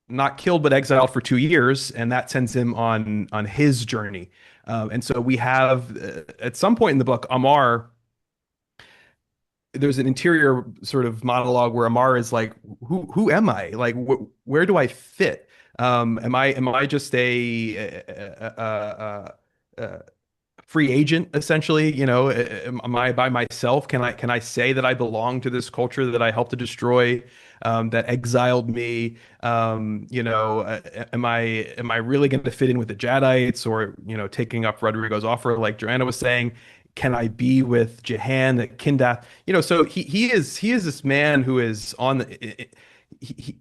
not killed but exiled for 2 years, and that sends him on his journey. And so we have at some point in the book, Amar. There's an interior sort of monologue where Amar is like, "Who am I? Like, where do I fit? Am I just a free agent essentially? You know, am I by myself? Can I say that I belong to this culture that I helped to destroy, that exiled me? Am I really going to fit in with the Jadites, or taking up Rodrigo's offer like Johanna was saying? Can I be with Jahan at Kindath? So he is this man who is on the he,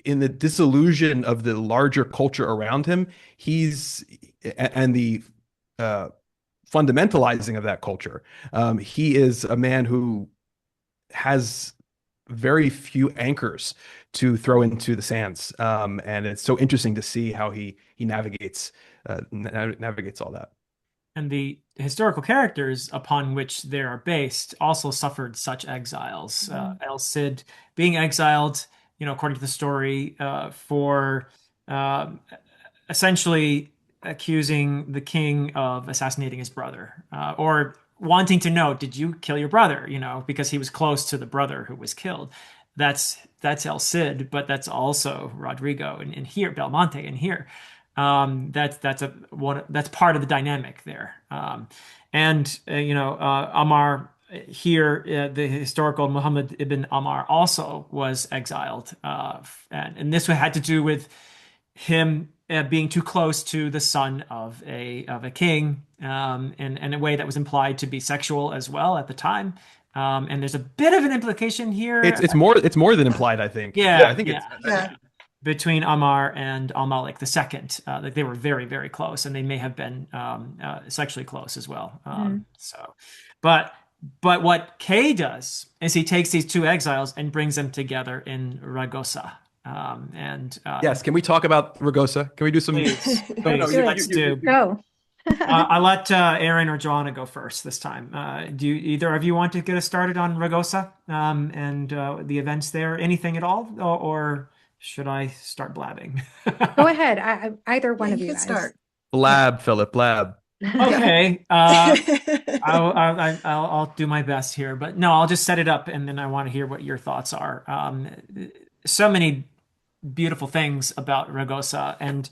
in the disillusion of the larger culture around him. He's and the uh, fundamentalizing of that culture. He is a man who has very few anchors to throw into the sands, and it's so interesting to see how he navigates all that. And the historical characters upon which they are based also suffered such exiles. Mhm. El Cid being exiled, according to the story, for uh, essentially accusing the king of assassinating his brother, or wanting to know, did you kill your brother? Because he was close to the brother who was killed. That's El Cid, but that's also Rodrigo and here Belmonte and here. That's part of the dynamic there. And Amar here, the historical Muhammad ibn Amar also was exiled, and this had to do with him being too close to the son of a king, in a way that was implied to be sexual as well at the time. And there's a bit of an implication It's here. it's more than Yeah. implied, I think. Yeah, I Yeah, think yeah, it's Yeah. yeah. Between Ammar and Al-Malik II, like they were very, very close, and they may have been sexually close as well. Mhm. But but what Kay does is he takes these two exiles and brings them together in Ragosa. And Yes. Can we talk about Ragosa? Can we do some? please, No, no. please, Do it. let's do. Go. I'll let Erin or Johanna go first this time. Do either of you want to get us started on Ragosa, and the events there? Anything at all, or should I start blabbing? Go ahead. Either Yeah, one of you you could guys. start. Yeah. Lab, Philip, lab. Yeah. Okay, I'll do my best here, but no, I'll just set it up, and then I want to hear what your thoughts are. So many beautiful things about Ragosa, and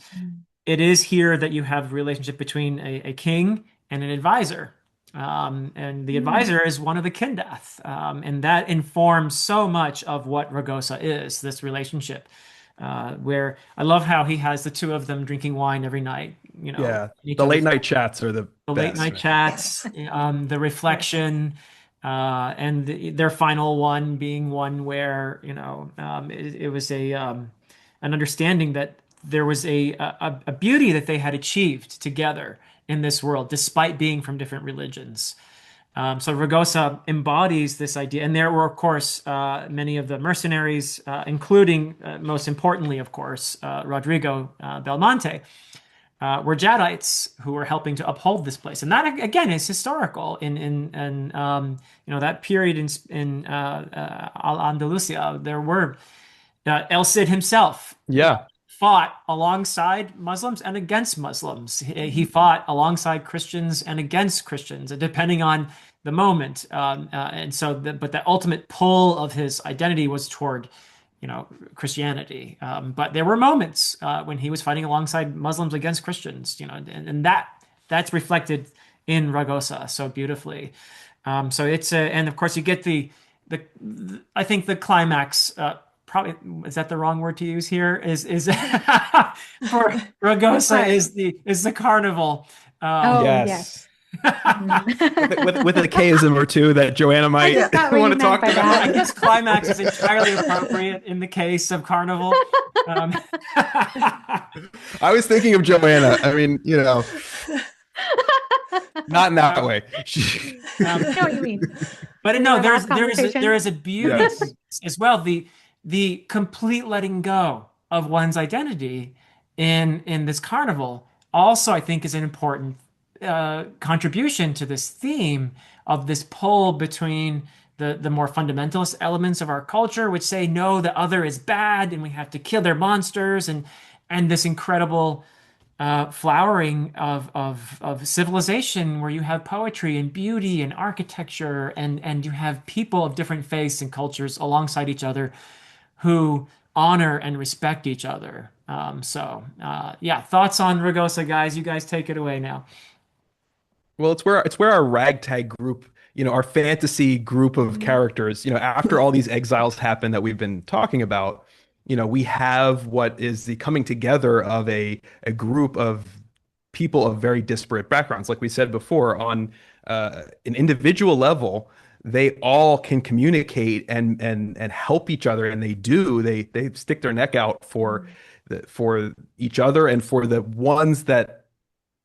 it is here that you have a relationship between a king and an advisor. And the Mm. advisor is one of the Kindath. And that informs so much of what Ragosa is, this relationship, where I love how he has the two of them drinking wine every night, Yeah, in each the late other's night chats are the the late best, night man. chats, Yes. the reflection, and their final one being one where it was an understanding that there was a beauty that they had achieved together in this world, despite being from different religions. So Ragosa embodies this idea, and there were, of course, many of the mercenaries, including, most importantly, of course, Rodrigo Belmonte, were Jadites who were helping to uphold this place, and that again is historical. In that period in Al Andalusia, there were El Cid himself Yeah. fought alongside Muslims and against Muslims. He fought alongside Christians and against Christians, depending on the moment. But the ultimate pull of his identity was toward, Christianity. But there were moments when he was fighting alongside Muslims against Christians, and that's reflected in Ragosa so beautifully. And of course you get the I think the climax. Probably is that the wrong word to use here? Is for Ragosa is the carnival. Oh, Yes. yes. Mhm. With a Kism or two that Johanna I might just got what want you to meant talk by about. I that. guess climax is entirely appropriate in the case of carnival. Um, I was thinking of Johanna. I mean, not in that way. I know what you mean. But In no, our last there conversation. is a beauty Yes. as well. The complete letting go of one's identity in this carnival also, I think, is an important contribution to this theme of this pull between the more fundamentalist elements of our culture, which say no, the other is bad, and we have to kill their monsters, and this incredible flowering of civilization where you have poetry and beauty and architecture and you have people of different faiths and cultures alongside each other who honor and respect each other. Yeah, thoughts on Ragosa, guys? You guys take it away now. Well, it's where our ragtag group, our fantasy group of Mhm. characters, after all these exiles happen that we've been talking about, we have what is the coming together of a group of people of very disparate backgrounds. Like we said before, on an individual level, they all can communicate and help each other, and they do. They stick their neck out for each other and for the ones that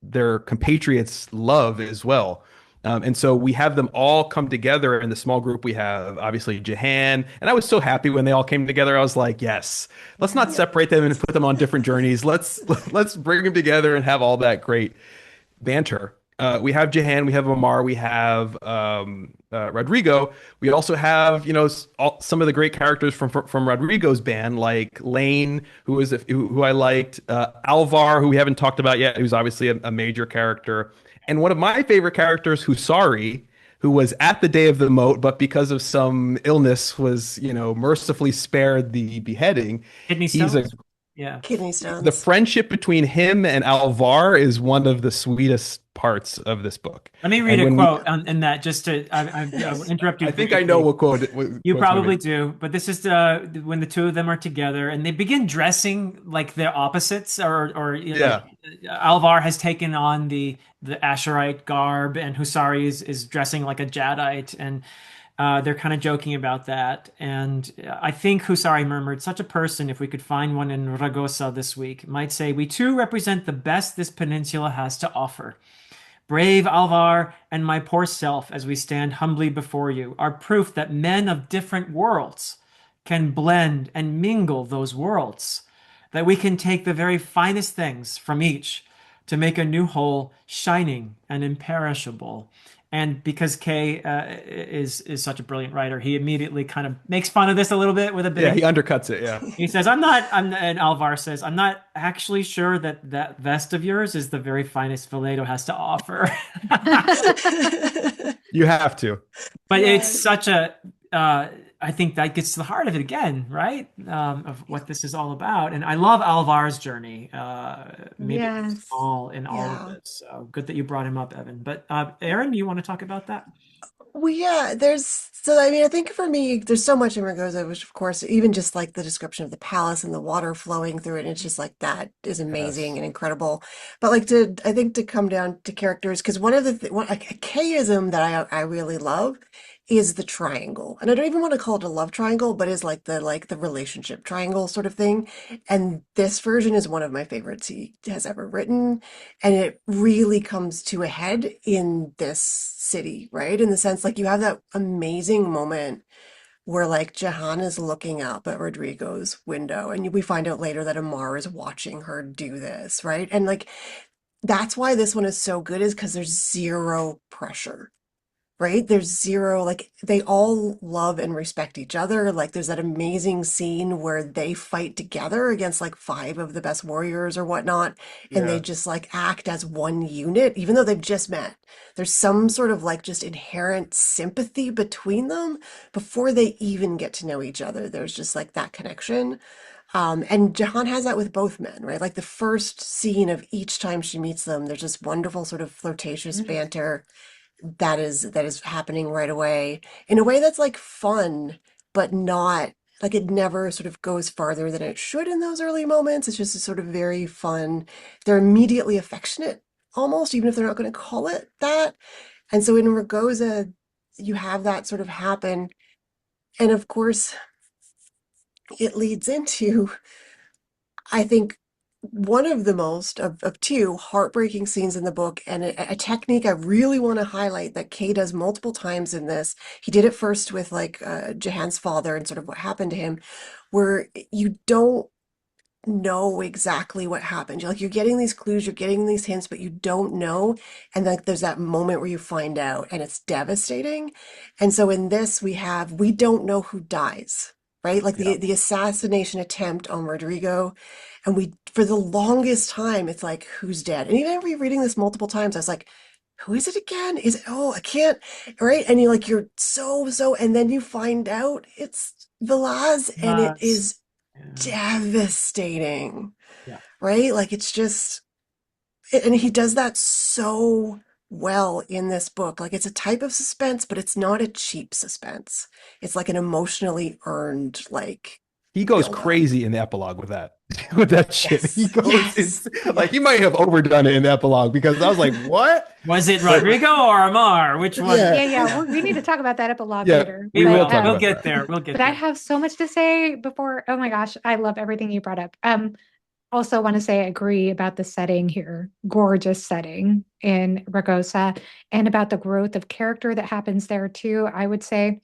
their compatriots love as well. And so we have them all come together in the small group. We have obviously Jahan, and I was so happy when they all came together. I was like, yes, let's not Yeah. separate them and put them on different journeys. Let's bring them together and have all that great banter. We have Jahan, we have Omar, we have Rodrigo. We also have, some of the great characters from Rodrigo's band, like Lane, who I liked, Alvar, who we haven't talked about yet, who's obviously a major character, and one of my favorite characters, Husari, who was at the day of the moat, but because of some illness was, mercifully spared the beheading. Kidney He's a stones? Yeah. Kidney The stones. friendship between him and Alvar is one of the sweetest parts of this book. Let me read And a when we, quote in that just I will Yes. interrupt you I think I know briefly. what You quote's gonna probably be. do, but this is when the two of them are together and they begin dressing like their opposites, or like Yeah, Alvar has taken on the Asherite garb, and Husari is dressing like a Jadite, and they're kind of joking about that. And I think Husari murmured, "Such a person, if we could find one in Ragosa this week, might say we too represent the best this peninsula has to offer." Brave Alvar and my poor self, as we stand humbly before you, are proof that men of different worlds can blend and mingle those worlds, that we can take the very finest things from each to make a new whole shining and imperishable. And because Kay is such a brilliant writer, he immediately kind of makes fun of this a little bit with a bit yeah, of he undercuts it. Yeah, he says, and Alvar says, I'm not actually sure that that vest of yours is the very finest Vallejo has to offer. you have to. But it's Yeah. such I think that gets to the heart of it again, right? Of what this is all about. And I love Alvar's journey, maybe Yes. all in all of Yeah. this. So good that you brought him up, Evan. But Erin, you want to talk about that? Well, yeah, I mean, I think for me, there's so much in Ragosa, which of course, even just like the description of the palace and the water flowing through it, it's just like that is amazing Yes. and incredible. But like I think to come down to characters, because one of the, like a K-ism that I really love is the triangle. And I don't even want to call it a love triangle, but is like the relationship triangle sort of thing. And this version is one of my favorites he has ever written. And it really comes to a head in this city, right? In the sense like you have that amazing moment where like Johanna's looking up at Rodrigo's window, and we find out later that Amar is watching her do this, right? And like that's why this one is so good, is because there's zero pressure, right? There's zero, like they all love and respect each other. Like there's that amazing scene where they fight together against like five of the best warriors or whatnot, and they Yeah. just like act as one unit, even though they've just met. There's some sort of like just inherent sympathy between them before they even get to know each other. There's just like that connection. And Jahan has that with both men, right? Like the first scene of each time she meets them, there's this wonderful sort of flirtatious banter that is happening right away in a way that's like fun, but not like it never sort of goes farther than it should in those early moments. It's just a sort of very fun. They're immediately affectionate, almost, even if they're not going to call it that. And so in Ragosa, you have that sort of happen. And of course, it leads into, I think, one of the most of two heartbreaking scenes in the book, and a technique I really want to highlight that Kay does multiple times in this. He did it first with like Jahan's father and sort of what happened to him, where you don't know exactly what happened. You're getting these clues, you're getting these hints, but you don't know. And like there's that moment where you find out and it's devastating. And so in this we don't know who dies, right? Like Yeah. the assassination attempt on Rodrigo. And we for the longest time it's like who's dead? And even rereading this multiple times, I was like, who is it again? Is it, oh, I can't, right? And you're so, and then you find out it's Velaz, and it Yes. is Yeah. devastating, Yeah. right? Like it's just, and he does that so well in this book. Like it's a type of suspense, but it's not a cheap suspense. It's like an emotionally earned, like He goes build up. crazy in the epilogue with that with that shit. He Yes, goes yes, it's like he yes. might have overdone it in the epilogue because I was like, what? Was it But Rodrigo or Amar? Which one? yeah, Yeah, we need to talk about that epilogue yeah, later. We we will But talk will. We'll about get that. there. We'll get but I there. have so much to say before. Oh my gosh, I love everything you brought up. Also want to say I agree about the setting here. Gorgeous setting in Ragosa, and about the growth of character that happens there too, I would say.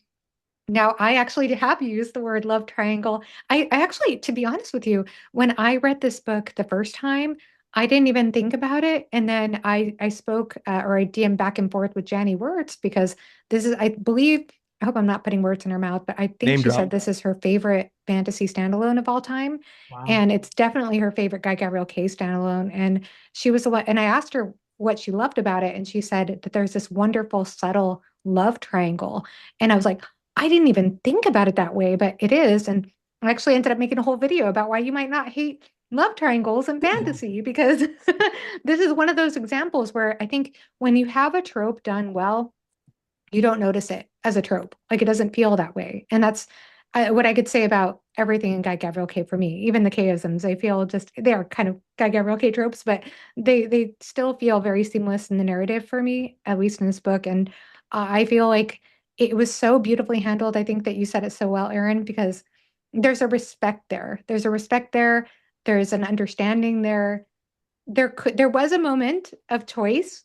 Now, I actually have used the word love triangle. I actually, to be honest with you, when I read this book the first time, I didn't even think about it. And then I spoke or I DM back and forth with Janny Words, because this is, I believe, I hope I'm not putting words in her mouth, but I think Name she said drop. this is her favorite fantasy standalone of all time. Wow. And it's definitely her favorite Guy Gavriel K standalone. And she was the one, and I asked her what she loved about it. And she said that there's this wonderful, subtle love triangle. And I was like, I didn't even think about it that way, but it is. And I actually ended up making a whole video about why you might not hate love triangles in Yeah. fantasy, because this is one of those examples where I think when you have a trope done well, you don't notice it as a trope. Like it doesn't feel that way. And that's what I could say about everything in Guy Gavriel K for me. Even the K-isms, they feel just, they are kind of Guy Gavriel K tropes, but they still feel very seamless in the narrative for me, at least in this book. And I feel like it was so beautifully handled. I think that you said it so well, Erin, because there's a respect there. There's a respect there. There's an understanding there. There was a moment of choice,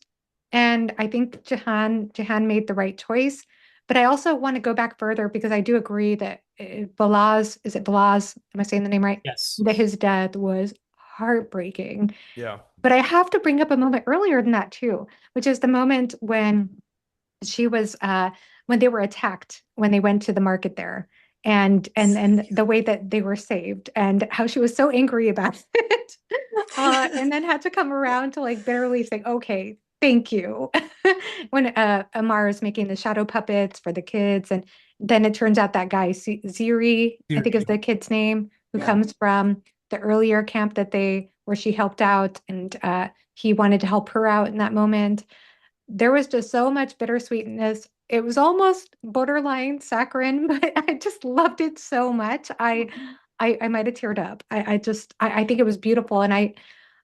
and I think Jahan made the right choice. But I also want to go back further, because I do agree that Balaz, is it Balaz? Am I saying the name right? Yes. That his death was heartbreaking. Yeah. But I have to bring up a moment earlier than that too, which is the moment when she was when they were attacked, when they went to the market there, and the way that they were saved, and how she was so angry about it, and then had to come around to like bitterly say, okay, thank you. When Amar is making the shadow puppets for the kids, and then it turns out that guy Ziri, I think is the kid's name, who Yeah. comes from the earlier camp that they where she helped out, and he wanted to help her out in that moment. There was just so much bittersweetness. It was almost borderline saccharine, but I just loved it so much. I might have teared up. I think it was beautiful. And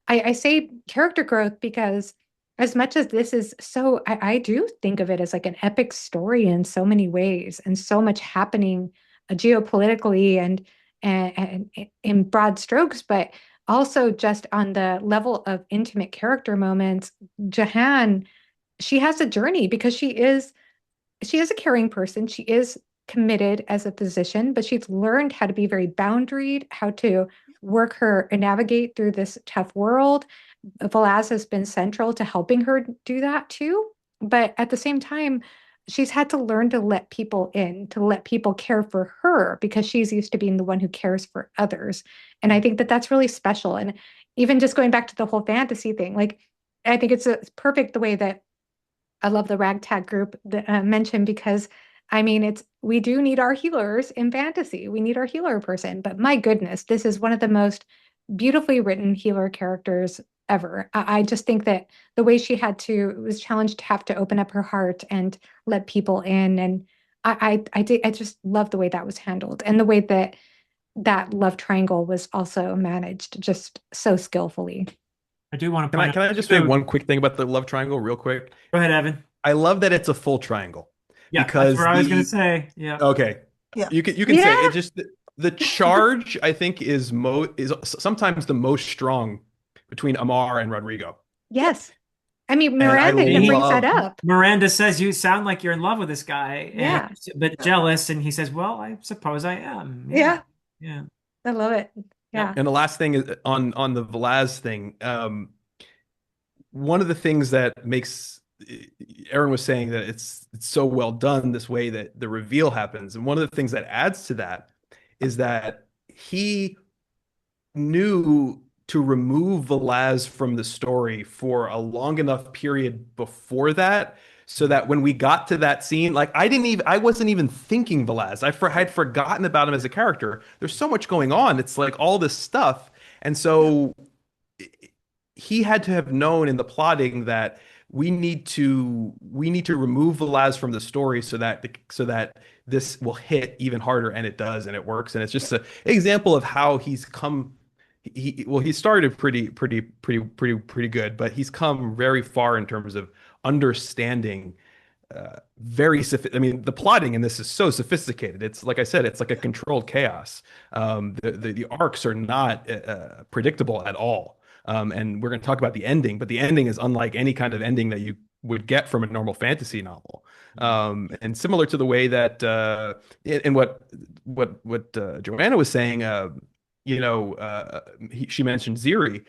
I say character growth because as much as this is so, I do think of it as like an epic story in so many ways, and so much happening geopolitically and in broad strokes, but also just on the level of intimate character moments. Jahan, she has a journey because she is a caring person. She is committed as a physician, but she's learned how to be very boundaried, how to work her and navigate through this tough world. Velaz has been central to helping her do that too. But at the same time, she's had to learn to let people in, to let people care for her because she's used to being the one who cares for others. And I think that that's really special. And even just going back to the whole fantasy thing, like, I think it's perfect the way that I love the ragtag group that mentioned, because I mean, we do need our healers in fantasy. We need our healer person, but my goodness, this is one of the most beautifully written healer characters ever. I just think that the way she was challenged to have to open up her heart and let people in, and I just love the way that was handled, and the way that that love triangle was also managed just so skillfully. I do want to Can I point out can I just say too. one quick thing about the love triangle real quick? Go ahead, Evan. I love that it's a full triangle Yeah, that's because where I was going to the say. Yeah. okay, Yeah. you can say Yeah. it just the charge I think is sometimes the most strong between Amar and Rodrigo. Yes. I mean, And I Miranda even See, brings that love up. Miranda says you sound like you're in love with this guy, and Yeah. but jealous, and he says, "Well, I suppose I am." Yeah, Yeah. yeah, I love it. yep. Yeah. and the last thing is on the Velaz thing. One of the things that makes Erin was saying that it's so well done this way that the reveal happens, and one of the things that adds to that is that he knew to remove Velaz from the story for a long enough period before that, so that when we got to that scene, like I wasn't even thinking Velaz. I'd forgotten about him as a character. There's so much going on. It's like all this stuff, and Yeah. so he had to have known in the plotting that we need to remove Velaz from the story so that this will hit even harder, and it does, and it works, and it's just an example of how he's come. He started pretty good, but he's come very far in terms of understanding I mean, the plotting in this is so sophisticated. It's like I said, it's like a controlled chaos. The arcs are not predictable at all. And we're going to talk about the ending, but the ending is unlike any kind of ending that you would get from a normal fantasy novel. And similar to the way that in what Johanna was saying, she mentioned Ziri.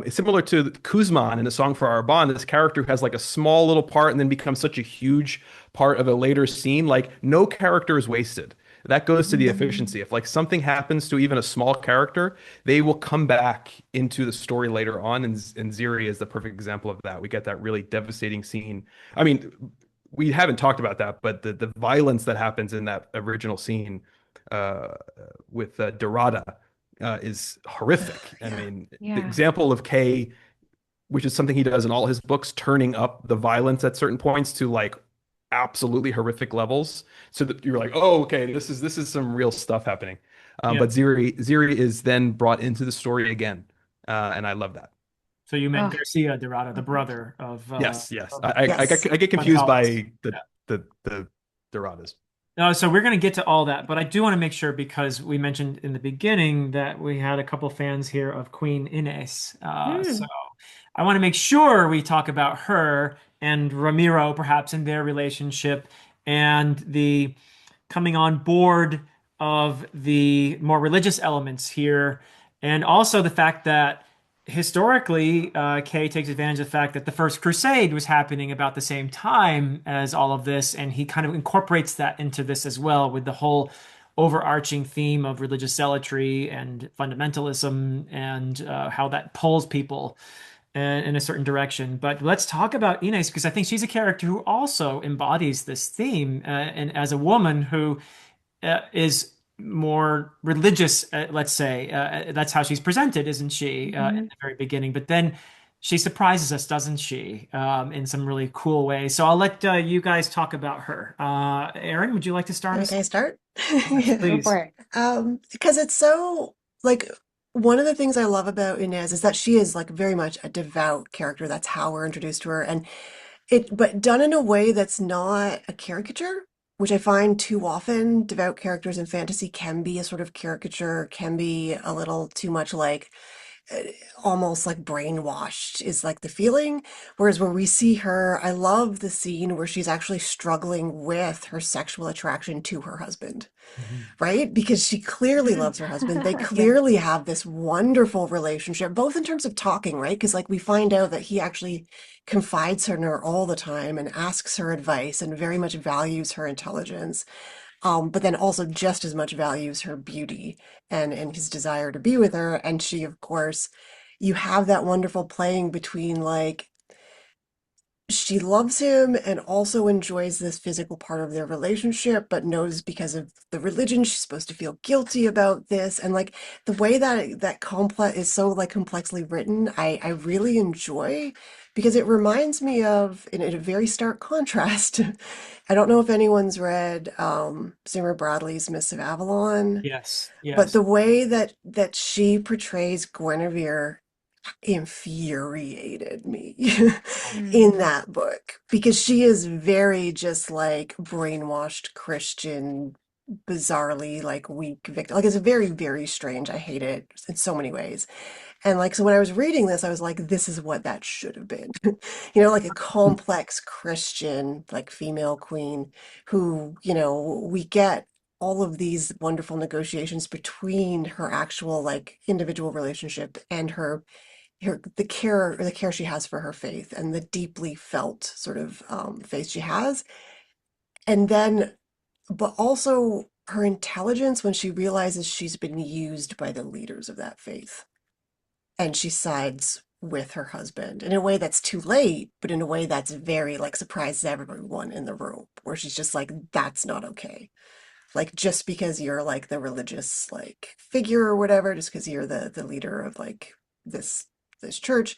It's similar to Kuzman in A Song for Arban. This character who has like a small little part and then becomes such a huge part of a later scene. Like no character is wasted. That goes to the efficiency. If like something happens to even a small character, they will come back into the story later on. And Ziri is the perfect example of that. We get that really devastating scene. I mean, we haven't talked about that, but the violence that happens in that original scene uh, with Dorada is horrific. I Yeah. mean, the Yeah. example of Kay, which is something he does in all his books, turning up the violence at certain points to like absolutely horrific levels, so that you're like, oh, okay, this is some real stuff happening. Yeah. But Ziri is then brought into the story again, and I love that. So you meant Oh, Garcia Dorada, the brother of Yes, yes. of Yes. I get confused Gonzalez. by the Doradas. No, so we're going to get to all that, but I do want to make sure because we mentioned in the beginning that we had a couple fans here of Queen Ines. So mm, I want to make sure we talk about her and Ramiro, perhaps in their relationship and the coming on board of the more religious elements here, and also the fact that historically, Kay takes advantage of the fact that the First Crusade was happening about the same time as all of this, and he kind of incorporates that into this as well with the whole overarching theme of religious zealotry and fundamentalism and how that pulls people in a certain direction. But let's talk about Ines because I think she's a character who also embodies this theme, and as a woman who is more religious, let's say. That's how she's presented, isn't she, in mhm. the very beginning? But then she surprises us, doesn't she, in some really cool ways. So I'll let you guys talk about her. Erin, would you like to start us Okay, off? start. Yes, Yeah. Go please. for it. Because it's so like one of the things I love about Inez is that she is like very much a devout character. That's how we're introduced to her. And but done in a way that's not a caricature, which I find too often devout characters in fantasy can be a sort of caricature, can be a little too much like uh, almost like brainwashed is like the feeling. Whereas when we see her, I love the scene where she's actually struggling with her sexual attraction to her husband, Mhm. right? Because she clearly Mm. loves her husband. They Yeah. clearly have this wonderful relationship, both in terms of talking, right? Because like we find out that he actually confides in her all the time and asks her advice and very much values her intelligence. But then also just as much values her beauty and his desire to be with her. And she, of course, you have that wonderful playing between like she loves him and also enjoys this physical part of their relationship, but knows because of the religion she's supposed to feel guilty about this. And like the way that that complex is so like complexly written, I really enjoy because it reminds me of in a very stark contrast. I don't know if anyone's read Zimmer Bradley's Mists of Avalon, Yes, but yes. the way that she portrays Guinevere infuriated me Mm. in that book because she is very just like brainwashed Christian, bizarrely like weak victim. Like it's very, very strange. I hate it in so many ways. And like, so when I was reading this, I was like, this is what that should have been. Like a complex Christian, like female queen who, we get all of these wonderful negotiations between her actual like individual relationship and the care she has for her faith and the deeply felt sort of faith she has. And then, but also her intelligence when she realizes she's been used by the leaders of that faith and she sides with her husband in a way that's too late, but in a way that's very like surprises everyone in the room, where she's just like, that's not okay. Like just because you're like the religious like figure or whatever, just because you're the leader of like this this church,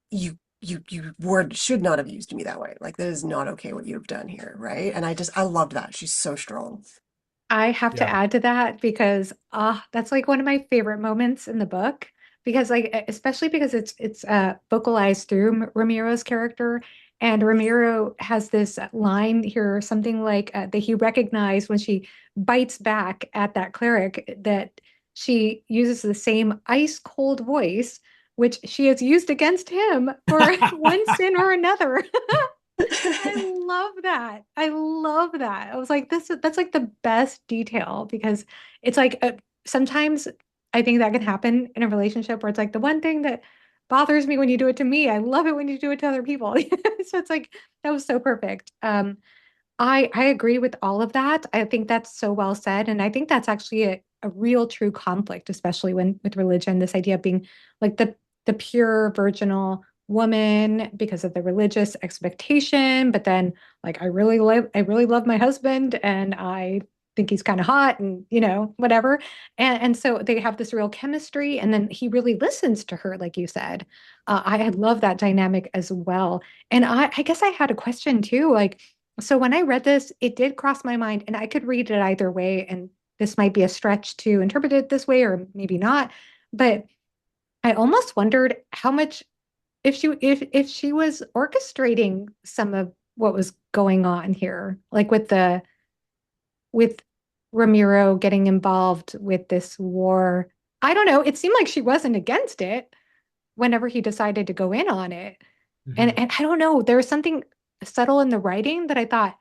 you word should not have used me that way. Like that is not okay what you've done here, right? And I loved that. She's so strong. I have to Yeah. add to that because that's like one of my favorite moments in the book because especially because it's vocalized through Ramiro's character, and Ramiro has this line here, something like that he recognized when she bites back at that cleric, that she uses the same ice cold voice which she has used against him for one sin or another. I love that. I love that. I was like, that's like the best detail because it's like sometimes I think that can happen in a relationship where it's like the one thing that bothers me when you do it to me, I love it when you do it to other people. So it's like that was so perfect. I agree with all of that. I think that's so well said, and I think that's actually a real true conflict, especially when with religion. This idea of being like the pure virginal woman because of the religious expectation, but then like I really love my husband, and I think he's kind of hot, and whatever. And so they have this real chemistry, and then he really listens to her, like you said. I love that dynamic as well. And I guess I had a question too, like. So when I read this, it did cross my mind, and I could read it either way. And this might be a stretch to interpret it this way, or maybe not. But I almost wondered how much if she was orchestrating some of what was going on here, like with Ramiro getting involved with this war. I don't know. It seemed like she wasn't against it whenever he decided to go in on it. And Mhm. and I don't know, there was something subtle in the writing that I thought,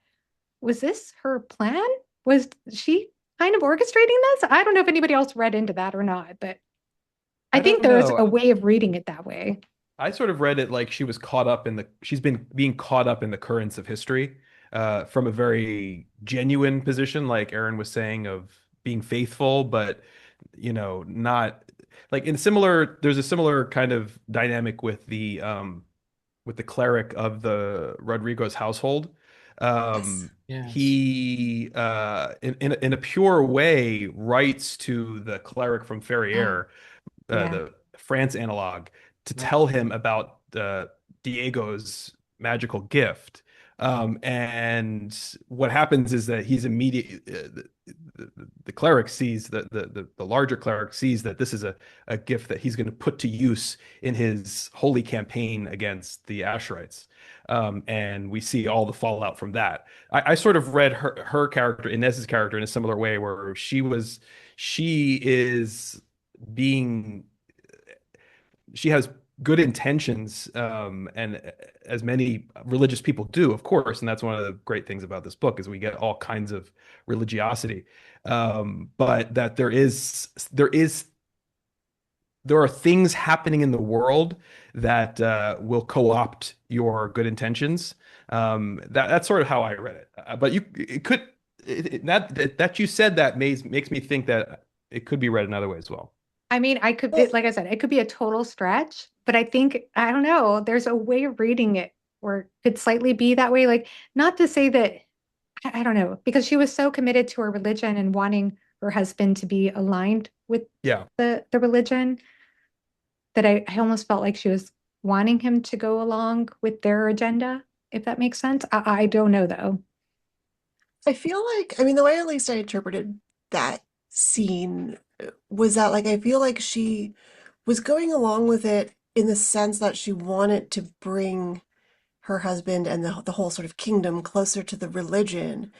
was this her plan? Was she kind of orchestrating this? I don't know if anybody else read into that or not, but I I think don't there's know. a way of reading it that way. I sort of read it like she's been being caught up in the currents of history, from a very genuine position, like Erin was saying, of being faithful, but not like there's a similar kind of dynamic with the cleric of the Rodrigo's household. Yes. Yes. He in a pure way writes to the cleric from Oh, Ferrier, yeah. the France analog, to Right. tell him about Diego's magical gift. And what happens is that he's immediate. The cleric sees the larger cleric sees that this is a gift that he's going to put to use in his holy campaign against the Asherites. And we see all the fallout from that. I sort of read her character, Inez's character, in a similar way, where she is being she has good intentions, and as many religious people do, of course, and that's one of the great things about this book is we get all kinds of religiosity, but that there are things happening in the world that will co-opt your good intentions. That's sort of how I read it. But that you said that makes me think that it could be read another way as well. I mean, I could be, Well, like I said, it could be a total stretch, but I think, I don't know, there's a way of reading it where it could slightly be that way. Like, not to say that, I don't know, because she was so committed to her religion and wanting her husband to be aligned with Yeah. the religion that I almost felt like she was wanting him to go along with their agenda, if that makes sense. I don't know though. I feel like, I mean, the way at least I interpreted that scene was that, like, I feel like she was going along with it in the sense that she wanted to bring her husband and the whole sort of kingdom closer to the religion.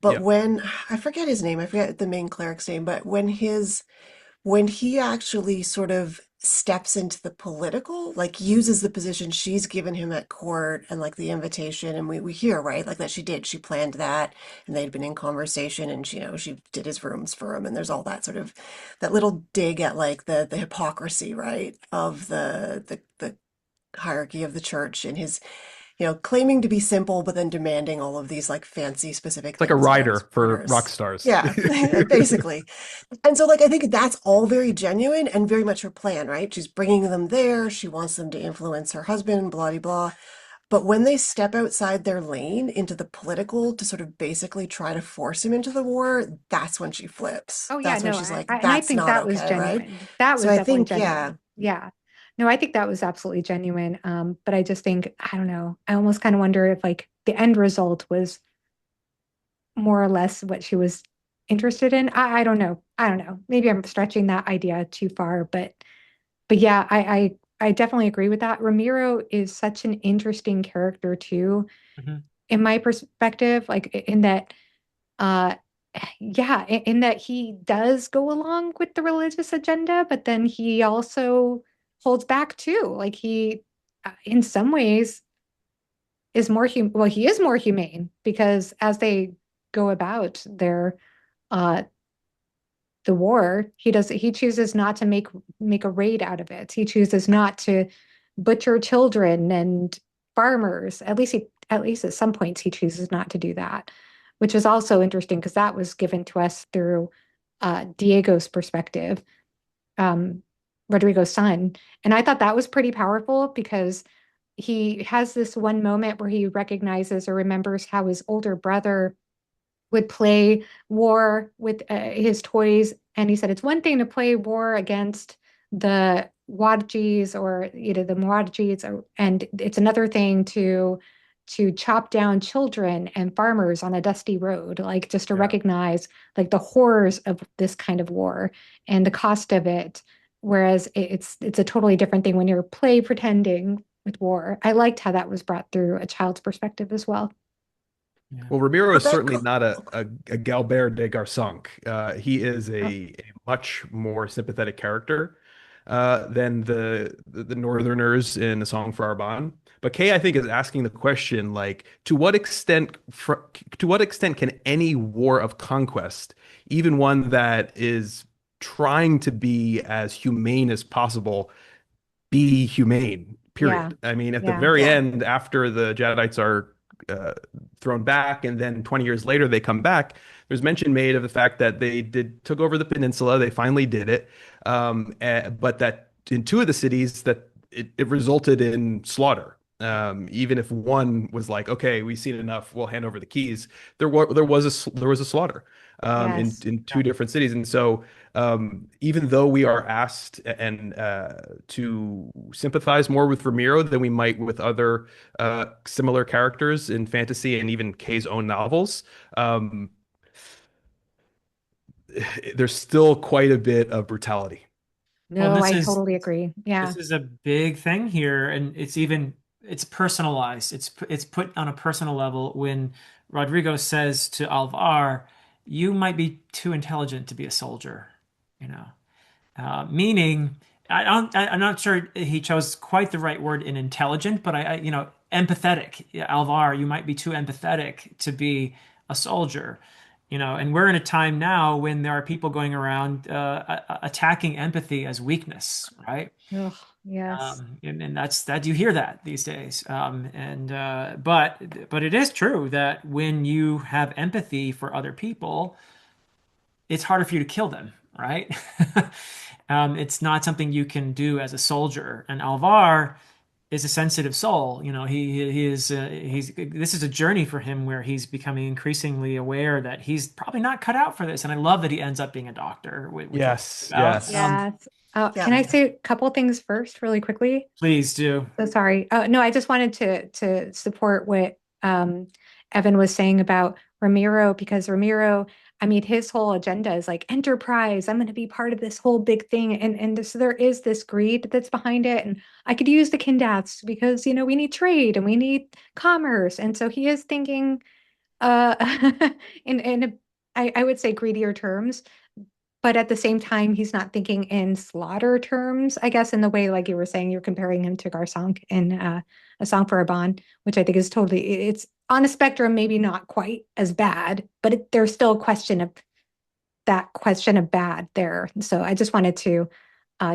But Yeah. when, I forget his name, I forget the main cleric's name, but when he actually sort of steps into the political, like uses the position she's given him at court and like the invitation, and we hear, right, like that she planned that and they'd been in conversation and she, she did his rooms for him and there's all that sort of that little dig at like the hypocrisy, right, of the hierarchy of the church and his claiming to be simple, but then demanding all of these like fancy specific It's like a things about his rider for rock orders. stars. Yeah, basically. And so, like, I think that's all very genuine and very much her plan, right? She's bringing them there. She wants them to influence her husband, blah, blah, blah. But when they step outside their lane into the political to sort of basically try to force him into the war, that's when she flips. Oh yeah, That's when no, she's like, and I that's think not that was okay, right? genuine. That So was I definitely think, yeah. genuine. Yeah. No, I think that was absolutely genuine. But I just think, I don't know. I almost kind of wonder if like the end result was more or less what she was interested in. I don't know. I don't know. Maybe I'm stretching that idea too far, but yeah, I definitely agree with that. Ramiro is such an interesting character too, Mhm. in my perspective, like in that uh yeah, in that he does go along with the religious agenda, but then he also holds back too. Like he, in some ways, is more well, he is more humane because as they go about their uh the war, he chooses not to make a raid out of it. He chooses not to butcher children and farmers. At least at some points he chooses not to do that, which is also interesting because that was given to us through Diego's perspective, um, Rodrigo's son. And I thought that was pretty powerful because he has this one moment where he recognizes or remembers how his older brother would play war with his toys. And he said it's one thing to play war against the Wadjis or the Muadjis, and it's another thing to chop down children and farmers on a dusty road, like just to Yeah. recognize like the horrors of this kind of war and the cost of it. Whereas it's a totally different thing when you're play pretending with war. I liked how that was brought through a child's perspective as well. Yeah. Well, Ramiro But is that certainly go not oh, a Galbert de Garçon. He is Oh, a much more sympathetic character than the Northerners in A Song for Arban. But Kay, I think, is asking the question like, to what extent can any war of conquest, even one that is trying to be as humane as possible, be humane, yeah, period. I mean, at the yeah. very yeah. end, after the Jedites are uh, thrown back, and then 20 years later they come back, there's mention made of the fact that they took over the peninsula. They finally did it, but that in two of the cities that it resulted in slaughter. Even if one was like, okay, we've seen enough, we'll hand over the keys. There was a slaughter. in Yes. two different cities. And so even though we are asked and to sympathize more with Ramiro than we might with other similar characters in fantasy and even Kay's own novels, um, there's still quite a bit of brutality. Well, No, I totally agree. Yeah. this is a big thing here, and it's personalized. It's put on a personal level when Rodrigo says to Alvar, "You might be too intelligent to be a soldier," you know. Meaning, I'm not sure he chose quite the right word in intelligent, but empathetic. Yeah, Alvar, you might be too empathetic to be a soldier, and we're in a time now when there are people going around attacking empathy as weakness, right? Ugh, yes. And that you hear that these days. But it is true that when you have empathy for other people, it's harder for you to kill them, right? It's not something you can do as a soldier. And Alvar is a sensitive soul. He is he's this is a journey for him where he's becoming increasingly aware that he's probably not cut out for this. And I love that he ends up being a doctor, which we'll talk Yes, about. yes. Yes. Yeah. Can I say a couple things first, really quickly? Please do. So sorry. No, I just wanted to support what Evan was saying about Ramiro, because Ramiro, I mean, his whole agenda is like enterprise. I'm going to be part of this whole big thing, and so there is this greed that's behind it. And I could use the Kindaths because we need trade and we need commerce, and so he is thinking uh I would say greedier terms, but at the same time, he's not thinking in slaughter terms, I guess, in the way, like you were saying, you're comparing him to Garcon in A Song for a Bond, which I think is it's on a spectrum, maybe not quite as bad, but there's still a question of bad there. So I just wanted to,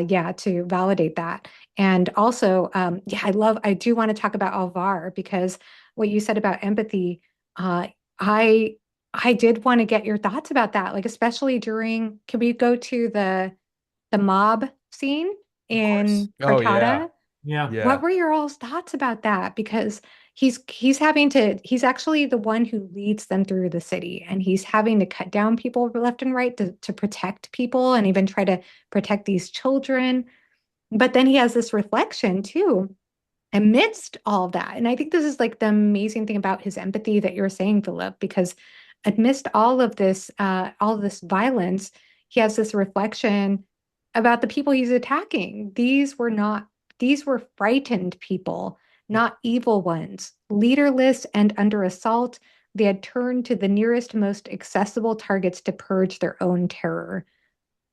yeah, to validate that. And also, yeah, I do want to talk about Alvar because what you said about empathy, uh, I, I did want to get your thoughts about that, like especially can we go to the mob scene Of course. in Oh yeah. Cartada? Yeah. What Yeah. were your all's thoughts about that? Because he's actually the one who leads them through the city, and he's having to cut down people left and right to protect people and even try to protect these children. But then he has this reflection too amidst all of that. And I think this is like the amazing thing about his empathy that you're saying, Philip, because amidst all of this violence, he has this reflection about the people he's attacking. These were frightened people, not evil ones, leaderless and under assault. They had turned to the nearest, most accessible targets to purge their own terror.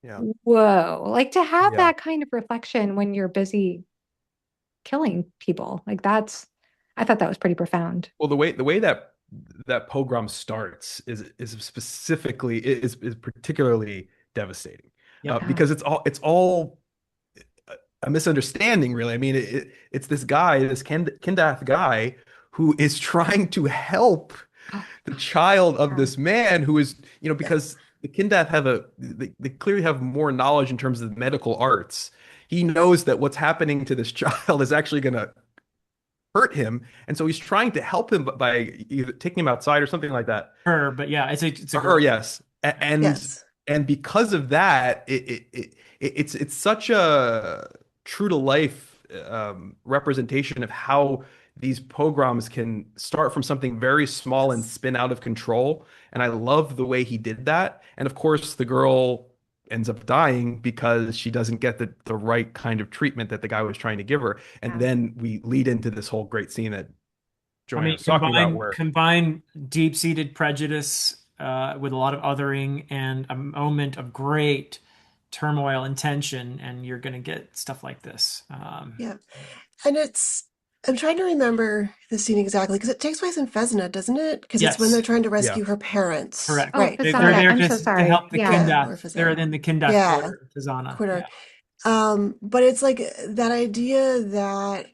Yeah. Whoa, like to have Yeah. that kind of reflection when you're busy killing people. I thought that was pretty profound. Well, the way that pogrom starts is particularly devastating Yep. Yeah. because it's all a misunderstanding, really. I mean, it's this guy, this Kindath guy, who is trying to help Oh, the child of yeah. this man who is, Yeah. because the Kindath they clearly have more knowledge in terms of the medical arts. He knows that what's happening to this child is actually going to hurt him, and so he's trying to help him by either taking him outside or something like that. Her, but yeah, it's a Or her, girl. yes. Yes. And because of that, it's such a true to life representation of how these pogroms can start from something very small and Yes. spin out of control. And I love the way he did that. And of course, the girl ends up dying because she doesn't get the right kind of treatment that the guy was trying to give her. And Yeah. then we lead into this whole great scene that I Joanna mean, was talking about combine where combine deep-seated prejudice with a lot of othering and a moment of great turmoil and tension, and you're going to get stuff like this. Yeah. And I'm trying to remember the scene exactly because it takes place in Fesna, doesn't it? Because it's when they're Yes, trying to yeah. rescue her parents. correct. Oh, Right. They're Fasana, Right. there I'm so to sorry. help the Yeah. Yeah. Kindath. Or They're Fesna. in the Kindath Yeah. quarter, Fazana. Yeah. Quarter. But it's like that idea that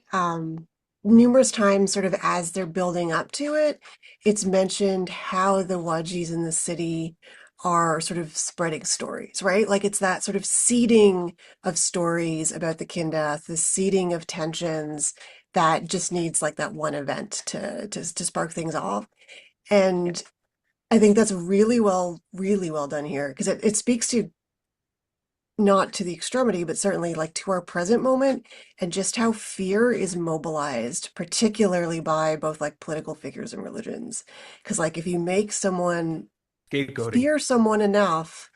numerous times, sort of as they're building up to it, it's mentioned how the Wajis in the city are sort of spreading stories, right? Like it's that sort of seeding of stories about the Kindath, the seeding of tensions that just needs like that one event to spark things off. Yeah. And I think that's really well done here because it speaks to not to the extremity, but certainly like to our present moment and just how fear is mobilized, particularly by both like political figures and religions. Because like if you make someone Scapegoating. fear someone enough,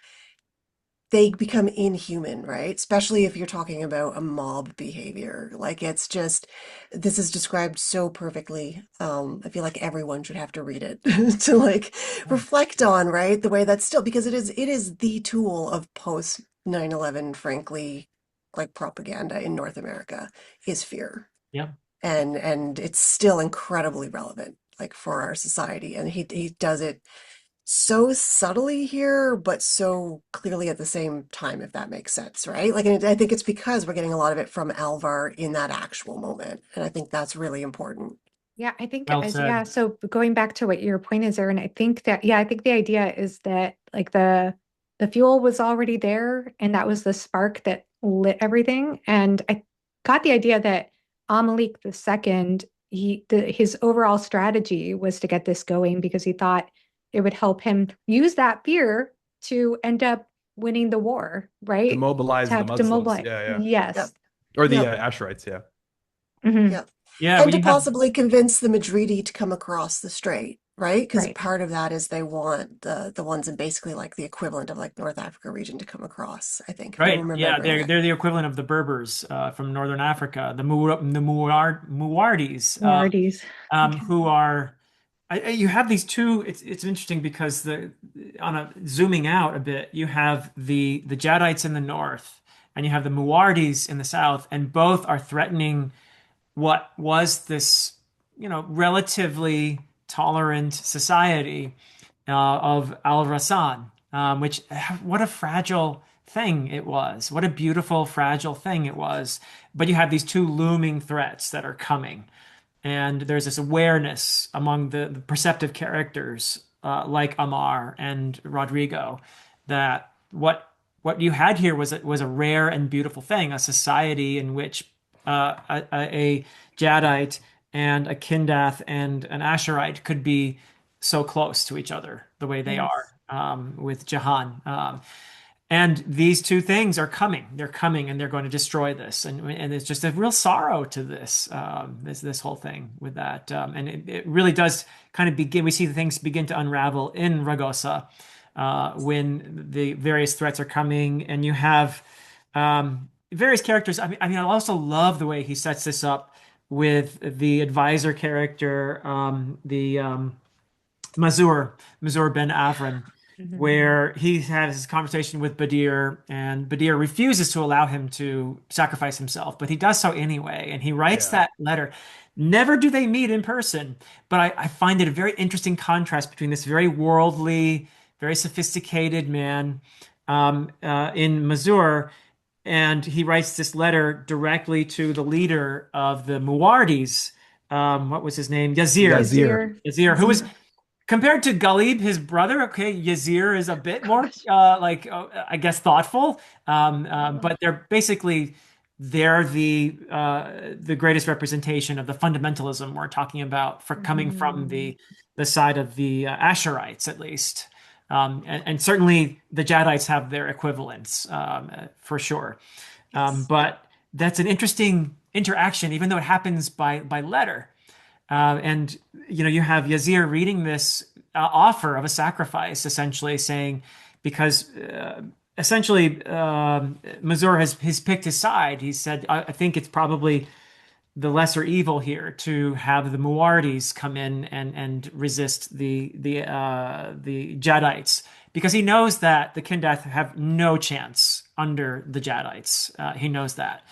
they become inhuman, right? Especially if you're talking about a mob behavior. Like it's just, this is described so perfectly. I feel like everyone should have to read it to like reflect on, right? The way that's still, because it is the tool of post 9/11, frankly, like propaganda in North America is fear. Yeah. And it's still incredibly relevant, like for our society. And he does it so subtly here, but so clearly at the same time, if that makes sense, right? Like, and I think it's because we're getting a lot of it from Alvar in that actual moment. And I think that's really important. Yeah, I think Well as said. yeah, so going back to what your point is, Erin, I think that yeah, I think the idea is that like the fuel was already there and that was the spark that lit everything. And I got the idea that Amalek the second, his overall strategy was to get this going because he thought it would help him use that fear to end up winning the war, right? To Demobilize the have Muslims. demobilize. Yeah, yeah. Yep. Yes. Or the Yep. Asherites, yeah. Hmm. Yep. Yeah, And when to you have possibly convince the Madridi to come across the strait, right? Because Right. part of that is they want the ones in basically like the equivalent of like North Africa region to come across, I think, if I'm right. Yeah, remembering they're right. the equivalent of the Berbers from northern Africa, the Muardis, Wardies. Okay. who are. You have these two. It's interesting because the on a zooming out a bit, you have the Jadites in the north, and you have the Muardis in the south, and both are threatening what was this, relatively tolerant society of Al-Rassan, which what a fragile thing it was. What a beautiful, fragile thing it was. But you have these two looming threats that are coming. And there's this awareness among the perceptive characters like Amar and Rodrigo that what you had here was a rare and beautiful thing, a society in which a Jadite and a Kindath and an Asherite could be so close to each other the way they are Yes. with Jahan. And these two things are coming. They're coming, and they're going to destroy this. And it's just a real sorrow to this whole thing with that. And it really does kind of begin. We see the things begin to unravel in Ragosa when the various threats are coming, and you have various characters. I also love the way he sets this up with the advisor character, the Mazur Ben Avram, Mhm. where he has his conversation with Badir, and Badir refuses to allow him to sacrifice himself, but he does so anyway, and he writes Yeah. that letter. Never do they meet in person, but I find it a very interesting contrast between this very worldly, very sophisticated man in Mazur, and he writes this letter directly to the leader of the Muwardis. What was his name? Yazir. Yazir. Yazir. Yazir, who was Mhm. compared to Ghalib, his brother, okay, Yazir is a bit more Gosh. I guess thoughtful. Oh. But they're the greatest representation of the fundamentalism we're talking about for coming from Mhm. the side of the Asherites at least. And certainly the Jadites have their equivalents for sure. Yes. But that's an interesting interaction, even though it happens by letter. And you have Yazir reading this offer of a sacrifice, essentially saying, because essentially Mazur has picked his side. He said, I think it's probably the lesser evil here to have the Muardis come in and resist the Jadites, because he knows that the Kindath have no chance under the Jadites. He knows that.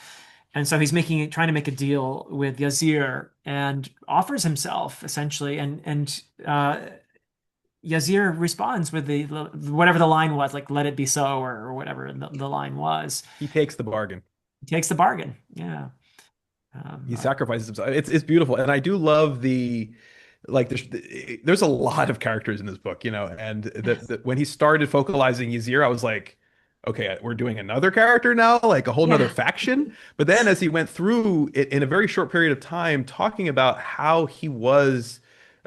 And so he's trying to make a deal with Yazir and offers himself essentially, and Yazir responds with the whatever the line was, like "Let it be so" or whatever the line was. He takes the bargain. He takes the bargain. Yeah. He Um, sacrifices himself. It's beautiful, and I do love the like. There's a lot of characters in this book, and Yes. when he started focalizing Ysir, I was like, okay, we're doing another character now, like a whole nother Yeah. faction. But then as he went through it in a very short period of time, talking about how he was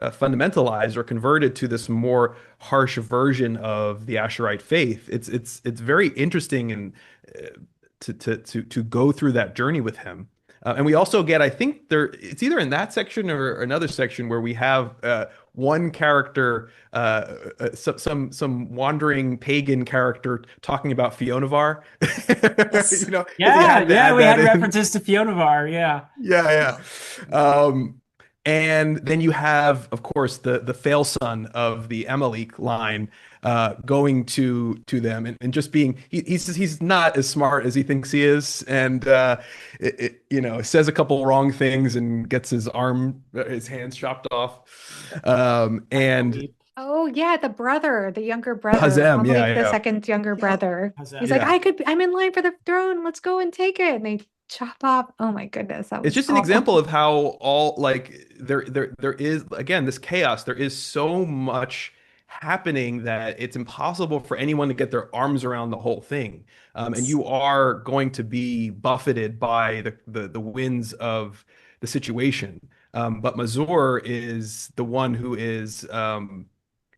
fundamentalized or converted to this more harsh version of the Asherite faith. It's very interesting and to go through that journey with him. And we also get, I think it's either in that section or another section where we have one character, some wandering pagan character talking about Fionavar. Yes. You know, 'cause he Yeah, had to yeah, add we that had in. references to Fionavar. Yeah. Yeah, yeah. And then you have, of course, the fail son of the Amalek line going to them and just being he's not as smart as he thinks he is, and you know, says a couple wrong things and gets his hands chopped off. And Oh yeah, the younger brother, Hazem, yeah, Amalek the yeah, second's younger Yeah. brother. Hazem. He's like, yeah. I'm in line for the throne. Let's go and take it. And they chop off. Oh my goodness, that It's was just an awful. example of how all like there is again this chaos. There is so much happening that it's impossible for anyone to get their arms around the whole thing. And you are going to be buffeted by the winds of the situation. But Mazur is the one who is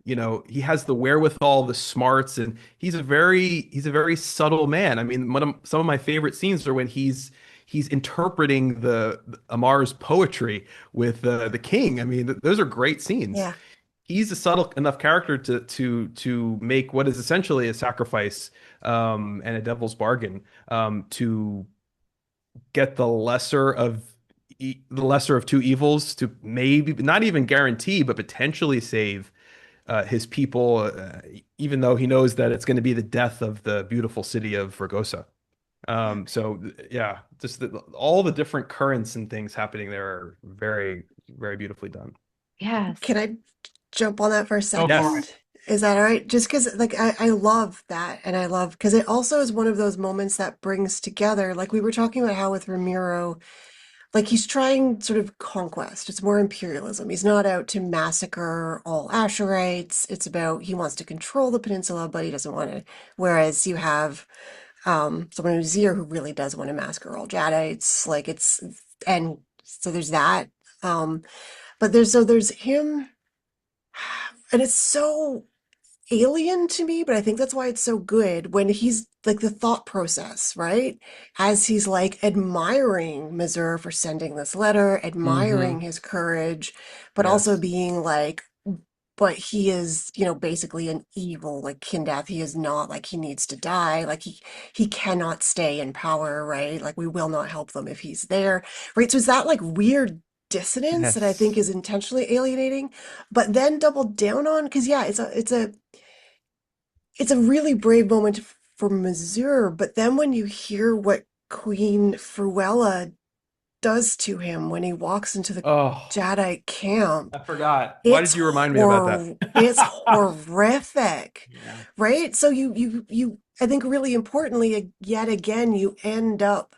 you know, he has the wherewithal, the smarts, and he's a very subtle man. I mean, some of my favorite scenes are when he's interpreting the Amar's poetry with the king. I mean, those are great scenes. Yeah. He's a subtle enough character to make what is essentially a sacrifice and a devil's bargain to get the lesser of two evils to maybe not even guarantee, but potentially save his people, even though he knows that it's going to be the death of the beautiful city of Ragosa. So yeah, just all the different currents and things happening there are very, very beautifully done. Yes. Can I jump on that for a Go for second? it. Is that all right? Just because, like, I love that. And I love, because it also is one of those moments that brings together, like we were talking about how with Ramiro, like he's trying sort of conquest. It's more imperialism. He's not out to massacre all Asherites. It's about he wants to control the peninsula, but he doesn't want to. Whereas you have someone who's here who really does want to massacre all Jadites. Like and so there's that. Um, but there's him, and it's so alien to me, but I think that's why it's so good when he's like the thought process, right? As he's like admiring Mazur for sending this letter, Hmm. admiring his courage, but also Yes. being like, but he is, you know, basically an evil, like Kindath. He is not like he needs to die. Like he cannot stay in power, right? Like we will not help them if he's there, right? So it's that like weird dissonance that I think Yes. is intentionally alienating, but then doubled down on because yeah, it's a really brave moment for Mazur, but then when you hear what Queen Fruella does to him when he walks into the Oh, Jadeite camp, I forgot. Why did you remind me about that? it's horrific, Yeah. right? So you I think really importantly, yet again, you end up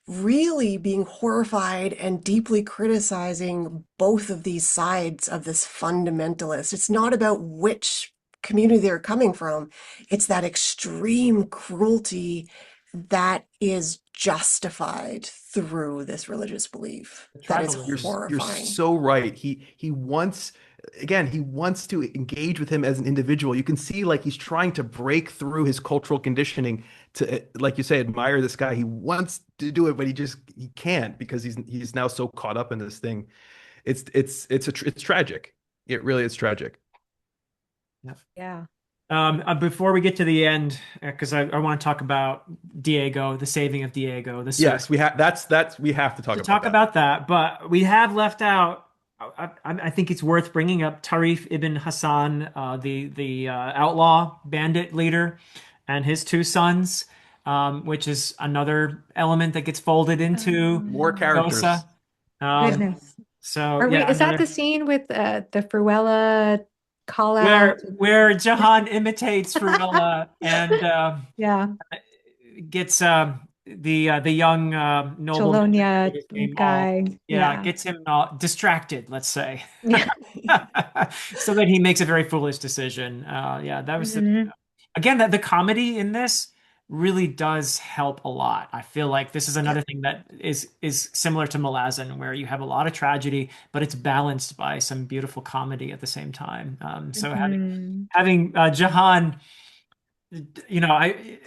really being horrified and deeply criticizing both of these sides of this fundamentalist. It's not about which community they're coming from, it's that extreme cruelty that is justified through this religious belief The that is tribalism. You're horrifying. so right. He wants again, he wants to engage with him as an individual. You can see like he's trying to break through his cultural conditioning to, like you say, admire this guy. He wants to do it, but he can't because he's now so caught up in this thing. It's tragic. It really is tragic. Yeah. Yeah. Before we get to the end, because I want to talk about Diego, the saving of Diego, the Yes, search. we have we have to talk To about talk that. about that, but we have left out. I think it's worth bringing up Tarif ibn Hassan, the outlaw bandit leader, and his two sons, which is another element that gets folded into More Gosa. characters. Yeah. Goodness. So Are we, yeah, is that the another scene with the Fruella call out? where Jahan imitates Fruella and Yeah. gets the young nobleman, I Cholonia forget his name, all guy. yeah, Yeah. gets him all distracted, let's say, Yeah. so that he makes a very foolish decision. Yeah, that was Mhm. again that the comedy in this really does help a lot. I feel like this is Yeah. another thing that is similar to Malazan, where you have a lot of tragedy, but it's balanced by some beautiful comedy at the same time. So Mhm. having Jahan, I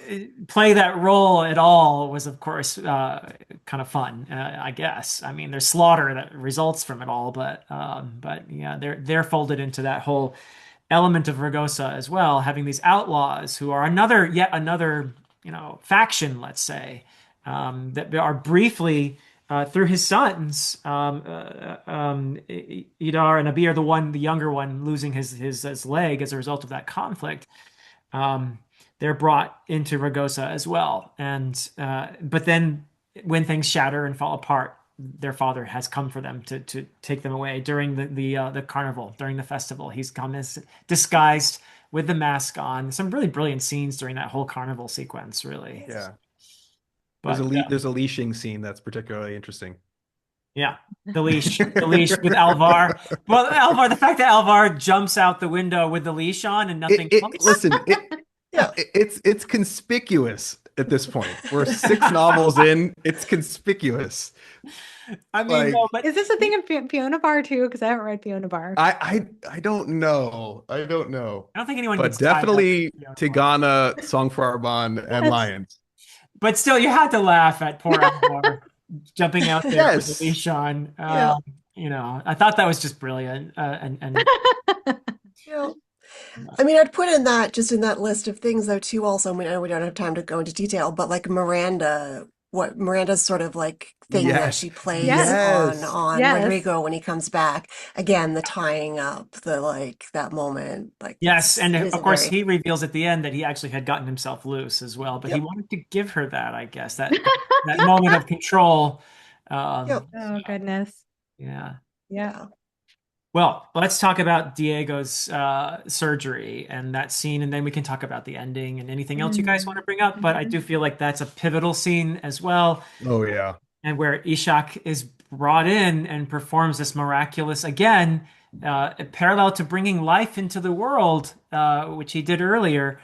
play that role at all was, of course, kind of fun. I guess. I mean, there's slaughter that results from it all, but yeah, they're folded into that whole element of Ragosa as well, having these outlaws who are yet another, faction, let's say, that are briefly through his sons, Idar and Abir, the younger one, losing his leg as a result of that conflict. Um, they're brought into Ragosa as well, and but then when things shatter and fall apart, their father has come for them to take them away during the carnival, during the festival. He's come as disguised with the mask on. Some really brilliant scenes during that whole carnival sequence, really. Yeah. But There's a leashing scene that's particularly interesting. yeah, the leash with Alvar. Well, Alvar, the fact that Alvar jumps out the window with the leash on and nothing else. Listen, Yeah. it's conspicuous at this point. We're 6 novels in, it's conspicuous. I mean, Like no, but Is this a thing in Fiona Bar too? Because I haven't read Fiona Bar. I don't know. I don't know. I don't think anyone But gets tied up. definitely Tigana, Song for Arban, and That's Lions. But still, you had to laugh at poor Alvar jumping out there with the Yes. leash on. Yeah. I thought that was just brilliant. And Yeah. I mean, I'd put in that just in that list of things though too. Also, I mean, I know we don't have time to go into detail, but like Miranda, what Miranda's sort of like thing that Yes. she plays Yes. Yes. on Yes. Rodrigo when he comes back. Again, the tying up, the like that moment, like yes, and it of isn't course, very. he reveals at the end that he actually had gotten himself loose as well. But he Yep. wanted to give her that, I guess, that moment of control. Yep. Oh goodness. Yeah. Yeah. Yeah. Well, let's talk about Diego's surgery and that scene, and then we can talk about the ending and anything else you guys want to bring up. But I do feel like that's a pivotal scene as well, Oh yeah. and where Ishak is brought in and performs this miraculous, again, parallel to bringing life into the world, which he did earlier.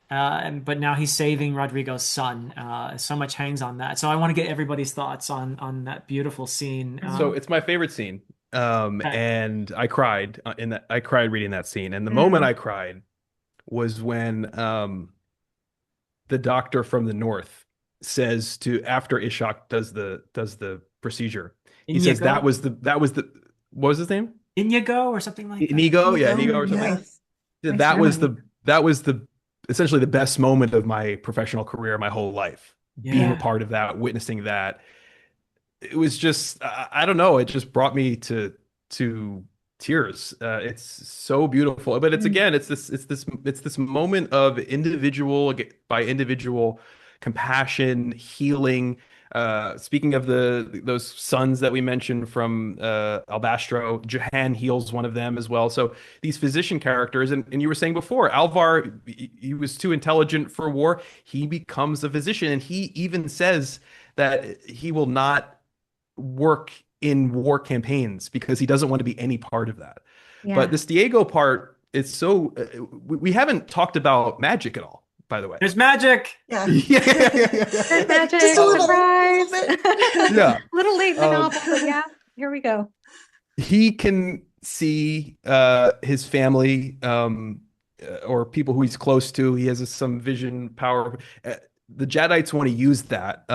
But now he's saving Rodrigo's son. So much hangs on that. So I want to get everybody's thoughts on that beautiful scene. So it's my favorite scene. Okay. And I cried in that. I cried reading that scene, and the moment Mm. I cried was when the doctor from the north says to after Ishak does the procedure, he says Inigo, that was the what was his name? Inigo, or something like that. Inigo, yeah, Inigo, Inigo or something. yeah. Nice. That Nice that was German. the essentially the best moment of my professional career, my whole life. Being a Yeah. part of that, witnessing that, it was just I don't know, it just brought me to tears. It's so beautiful, but it's Mm. again, it's this moment of individual by individual compassion, healing. Speaking of those sons that we mentioned from Albastro, Jahan heals one of them as well. So these physician characters, and you were saying before, Alvar, he was too intelligent for war. He becomes a physician, and he even says that he will not work in war campaigns because he doesn't want to be any part of that. Yeah. But this Diego part is so we haven't talked about magic at all, by the way. There's magic. Yeah. There's magic. Just a Surprise. bit. Yeah. A little late in the Um, novel, but yeah, here we go. He can see his family or people who he's close to. He has some vision power. The Jedites want to use that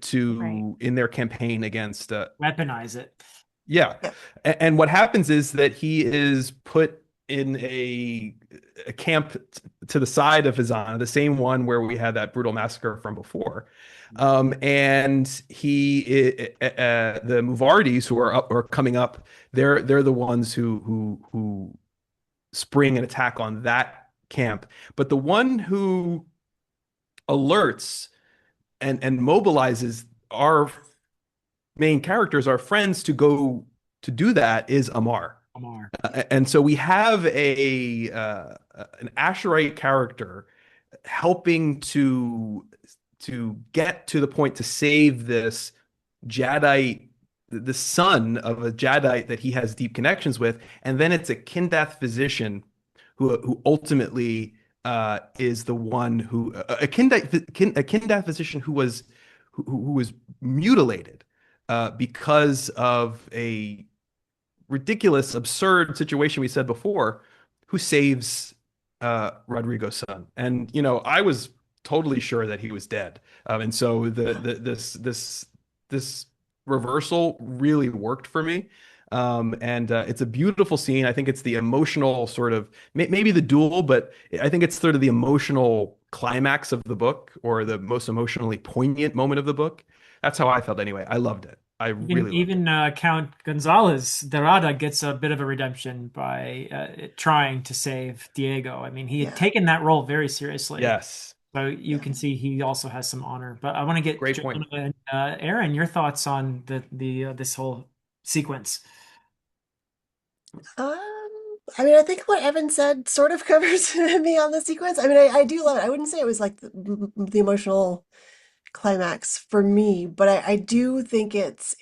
to Right. in their campaign against Weaponize it. yeah. Yeah. And what happens is that he is put in a camp to the side of Hazan, the same one where we had that brutal massacre from before. And the Muvardis who are up or coming up, they're the ones who spring an attack on that camp. But the one who alerts and mobilizes our main characters, our friends, to go to do that is Amar. Omar. And so we have an Asherite character helping to get to the point to save this Jedi, the son of a Jedi that he has deep connections with, and then it's a Kindath physician who ultimately is the one who a kin physician who was mutilated because of a ridiculous, absurd situation we said before, who saves Rodrigo's son. And I was totally sure that he was dead. And so this reversal really worked for me. And it's a beautiful scene. I think it's the emotional sort of maybe the duel, but I think it's sort of the emotional climax of the book, or the most emotionally poignant moment of the book. That's how I felt anyway. I loved it. I Even really loved it. even Count Gonzalez Dorada gets a bit of a redemption by trying to save Diego. I mean, he had Yeah. taken that role very seriously, Yes. so you Yeah. can see he also has some honor. But I want to get Great point. Johanna and Erin, your thoughts on the this whole sequence. I mean, I think what Evan said sort of covers me on the sequence. I mean, I do love it. I wouldn't say it was like the emotional climax for me, but I do think it's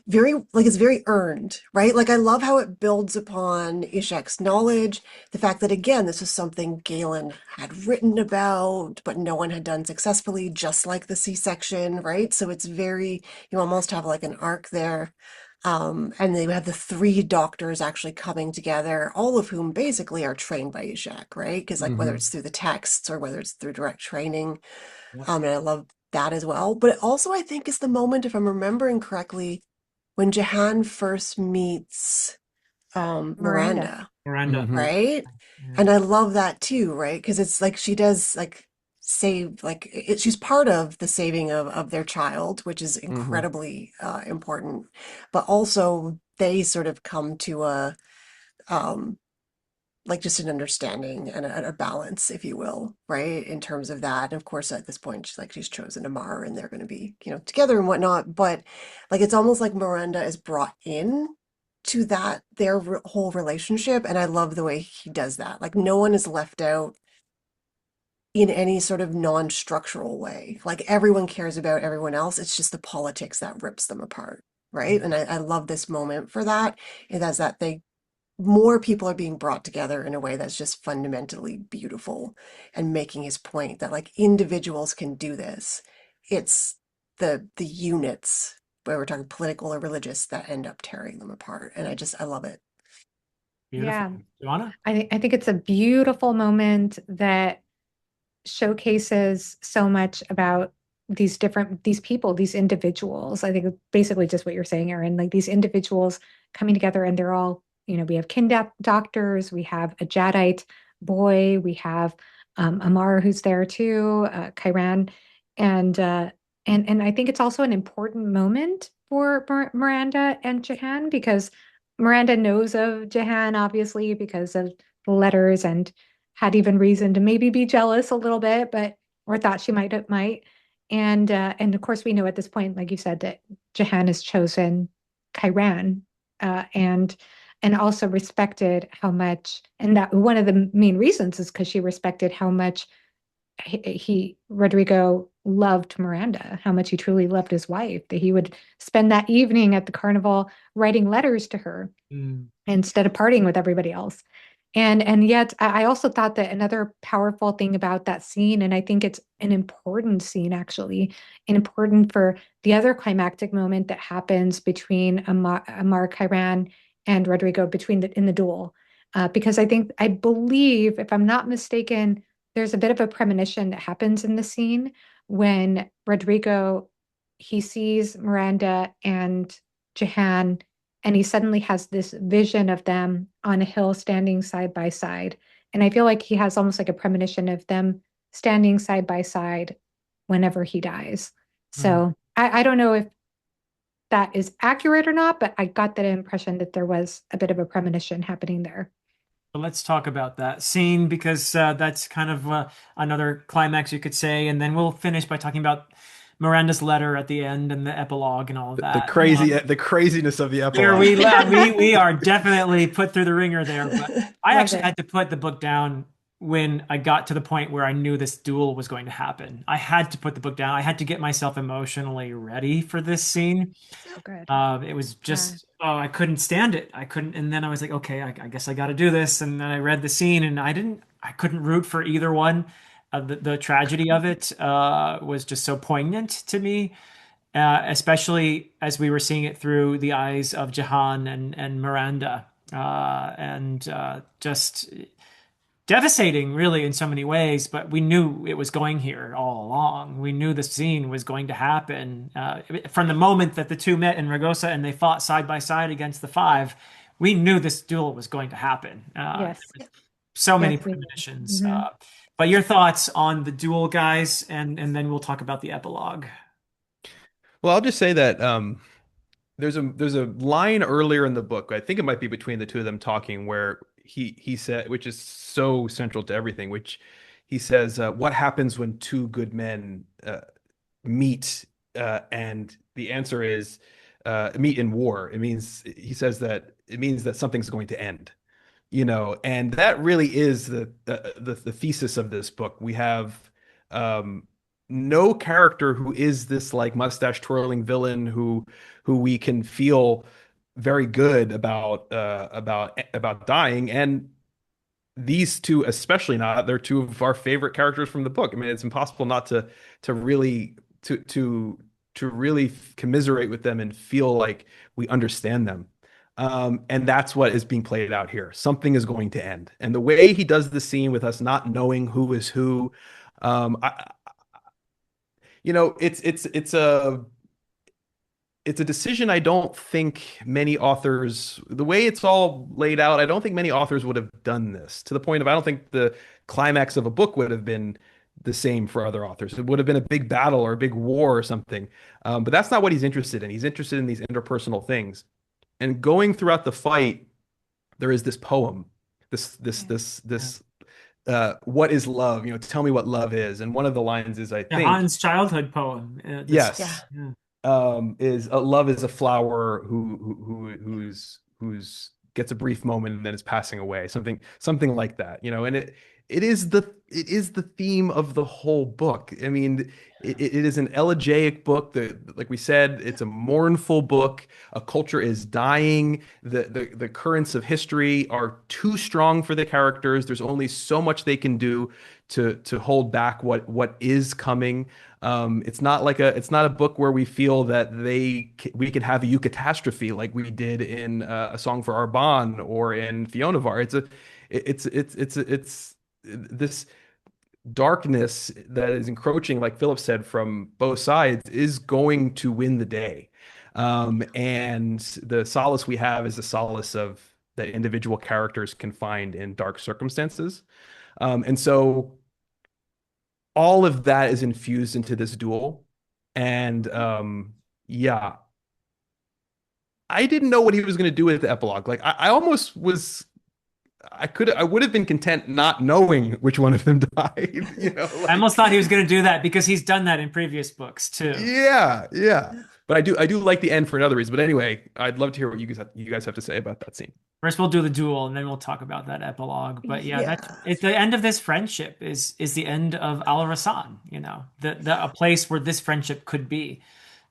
very like it's very earned, right? Like I love how it builds upon Ishak's knowledge, the fact that again, this is something Galen had written about, but no one had done successfully, just like the C-section, right? So it's very, you almost have like an arc there. And they have the three doctors actually coming together, all of whom basically are trained by Ishak, right? Because like whether Hmm. it's through the texts or whether it's through direct training, Yep. and I love that as well. But it also, I think, is the moment, if I'm remembering correctly, when Jahan first meets Miranda. Miranda, Miranda. Hmm. right? Yeah. And I love that too, right? Because it's like she does like save like she's part of the saving of their child, which is Hmm. incredibly important. But also they sort of come to a um like just an understanding and a balance, if you will, right? In terms of that. And of course, at this point, she's chosen Amar and they're going to be, together and whatnot. But like, it's almost like Miranda is brought in to that, their whole relationship. And I love the way he does that. Like, no one is left out in any sort of non-structural way. Like, everyone cares about everyone else. It's just the politics that rips them apart. Right. And I love this moment for that. It has that more people are being brought together in a way that's just fundamentally beautiful and making his point that like individuals can do this. It's the units where we're talking political or religious that end up tearing them apart. And I love it. Beautiful. Yeah, Joanna? I think it's a beautiful moment that showcases so much about these people, these individuals. I think it's basically just what you're saying, Erin, like these individuals coming together and they're all, we have doctors, we have a Jadeite boy, we have Amar who's there too, Kyran, and and I think it's also an important moment for Miranda and Jahan because Miranda knows of Jahan obviously because of the letters and had even reason to maybe be jealous a little bit, but or thought she might. And of course we know at this point, like you said, that Jahan has chosen Kyran, and also respected how much, and that one of the main reasons is because she respected how much Rodrigo loved Miranda, how much he truly loved his wife, that he would spend that evening at the carnival writing letters to her Mm. instead of partying with everybody else. And yet I also thought that another powerful thing about that scene, and I think it's an important scene actually, and important for the other climactic moment that happens between Amar Kairan and Rodrigo in the duel. Because I believe, if I'm not mistaken, there's a bit of a premonition that happens in the scene when Rodrigo he sees Miranda and Jahan and he suddenly has this vision of them on a hill standing side by side. And I feel like he has almost like a premonition of them standing side by side whenever he dies. Mm. So I don't know if that is accurate or not, but I got that impression that there was a bit of a premonition happening there. But let's talk about that scene because that's kind of another climax, you could say. And then we'll finish by talking about Miranda's letter at the end and the epilogue and all of The that. the craziness of the There epilogue. we are definitely put through the ringer there, but I Loved actually it. had to put the book down when I got to the point where I knew this duel was going to happen. I had to put the book down. I had to get myself emotionally ready for this scene. So good. It was Yeah. just, oh, I couldn't stand it. I couldn't. And then I was like, okay, I guess I got to do this. And then I read the scene and I couldn't root for either one. The tragedy of it was just so poignant to me, especially as we were seeing it through the eyes of Jahan and Miranda. And just devastating, really, in so many ways, but we knew it was going here all along. We knew the scene was going to happen. From the moment that the two met in Ragosa and they fought side by side against the five, we knew this duel was going to happen. Yes. So many Yes, we did. premonitions. Mhm. But your thoughts on the duel, guys, and then we'll talk about the epilogue. Well, I'll just say that there's a line earlier in the book. I think it might be between the two of them talking, where he said, which is so central to everything, which he says, "What happens when two good men meet?" And the answer is meet in war. It means he says that it means that something's going to end. And that really is the thesis of this book. We have um, no character who is this like mustache twirling villain who we can feel very good about dying, and these two especially not. They're two of our favorite characters from the book. I mean, it's impossible not to really to really commiserate with them and feel like we understand them. And that's what is being played out here. Something is going to end. And the way he does the scene with us not knowing who is who, um, I, it's a decision I don't think many authors, the way it's all laid out, I don't think many authors would have done this, to the point of I don't think the climax of a book would have been the same for other authors. It would have been a big battle or a big war or something. But that's not what he's interested in. He's interested in these interpersonal things. And going throughout the fight, there is this poem, this what is love? Tell me what love is. And one of the lines is, I think, Johan's childhood poem. Yeah. yes, Yeah. is love is a flower who's gets a brief moment and then is passing away, something like that, and it is the theme of the whole book. I mean, it is an elegiac book that, like we said, it's a mournful book. A culture is dying. The currents of history are too strong for the characters. There's only so much they can do to hold back what is coming. It's not a book where we feel that we could have a eucatastrophe like we did in A Song for Arbonne or in Fionavar. It's this darkness that is encroaching, like Philip said, from both sides is going to win the day. And the solace we have is the solace of that individual characters can find in dark circumstances. And so all of that is infused into this duel. And yeah, I didn't know what he was going to do with the epilogue. Like I almost was I would have been content not knowing which one of them died, I like, almost thought he was going to do that because he's done that in previous books too. yeah, yeah. But I do like the end for another reason. But anyway, I'd love to hear what you guys have to say about that scene. First, we'll do the duel, and then we'll talk about that epilogue. But yeah, that's Yeah. it's the end of this friendship. Is the end of Al-Rassan. The a place where this friendship could be.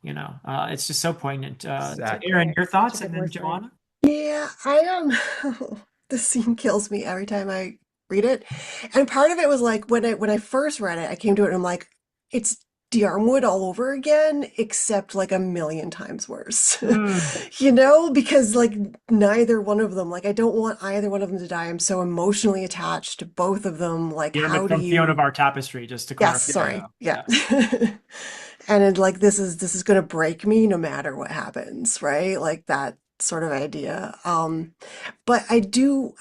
It's just so poignant. Exactly. Aaron, your Such thoughts, a and good then word for it. Joanna. Yeah, I this scene kills me every time I read it. And part of it was like when I first read it, I came to it and I'm like, it's Diarmwood all over again, except like a million times worse. Mm. Because like neither one of them, like I don't want either one of them to die. I'm so emotionally attached to both of them. Like, Diarmid how do from Fiona of you? our Tapestry, just to Yes, clarify. sorry. Yeah. Yeah. And like this is gonna break me no matter what happens, right? Like that sort of idea. But I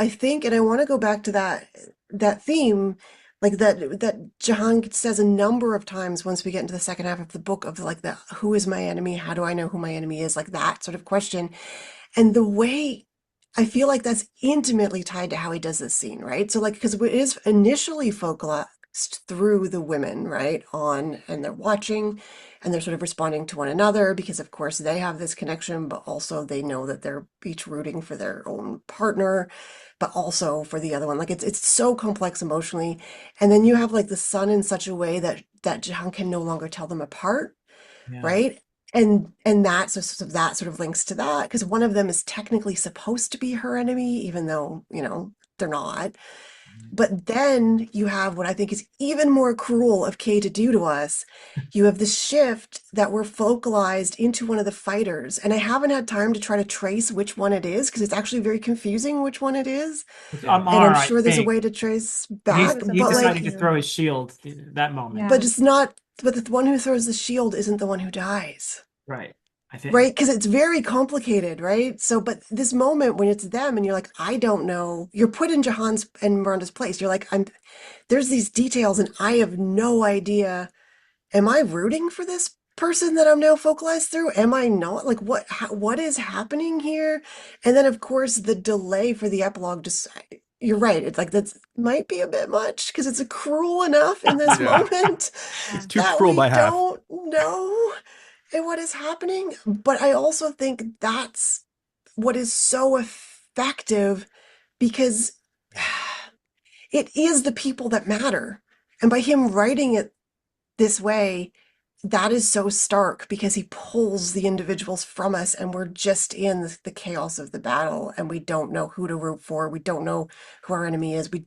think, and I want to go back to that theme, like that Jahan says a number of times once we get into the second half of the book of like the who is my enemy? How do I know who my enemy is? Like that sort of question. And the way I feel like that's intimately tied to how he does this scene, right? So like because it is initially folklore, through the women, right? And they're watching and they're sort of responding to one another because, of course, they have this connection, but also they know that they're each rooting for their own partner, but also for the other one. Like it's so complex emotionally. And then you have like the son in such a way that Jahan can no longer tell them apart, Yeah. right? And that so that sort of links to that because one of them is technically supposed to be her enemy, even though, they're not. But then you have what I think is even more cruel of Kay to do to us. You have the shift that we're focalized into one of the fighters. And I haven't had time to try to trace which one it is because it's actually very confusing which one it is. It's Yeah. And I'm Amar, I sure there's a way think. to trace He's It back, was he's but Amara deciding like, to too. throw his shield that moment. but Yeah. it's not, but the one who throws the shield isn't the one who dies. Right. I think. Right? Because it's very complicated, right? So, but this moment when it's them and you're like, I don't know, you're put in Jahan's and Miranda's place. You're like, there's these details and I have no idea. Am I rooting for this person that I'm now focalized through? Am I not? Like, what is happening here? And then, of course, the delay for the epilogue just, you're right. It's like, that's might be a bit much because it's cruel enough in this Yeah. moment It's too that cruel we by half. don't know what is happening. But I also think that's what is so effective because it is the people that matter. And by him writing it this way, that is so stark because he pulls the individuals from us and we're just in the chaos of the battle and we don't know who to root for. We don't know who our enemy is. We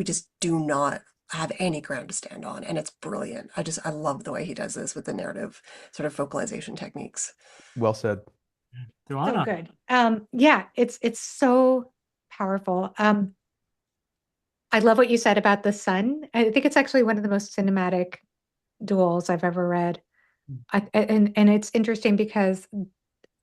just do not have any ground to stand on. And it's brilliant. I love the way he does this with the narrative sort of focalization techniques. Well said. So Johanna. good. Yeah, it's so powerful. I love what you said about the sun. I think it's actually one of the most cinematic duels I've ever read. And it's interesting because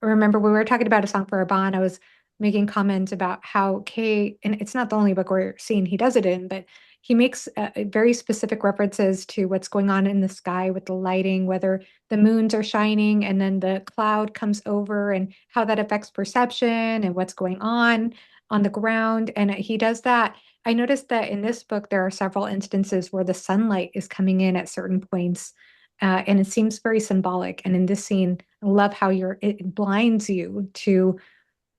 remember we were talking about A Song for a Bond. I was making comments about how Kay, and it's not the only book we're seeing he does it in, but he makes very specific references to what's going on in the sky with the lighting, whether the moons are shining and then the cloud comes over and how that affects perception and what's going on the ground. And he does that. I noticed that in this book, there are several instances where the sunlight is coming in at certain points. And it seems very symbolic. And in this scene, I love how it blinds you to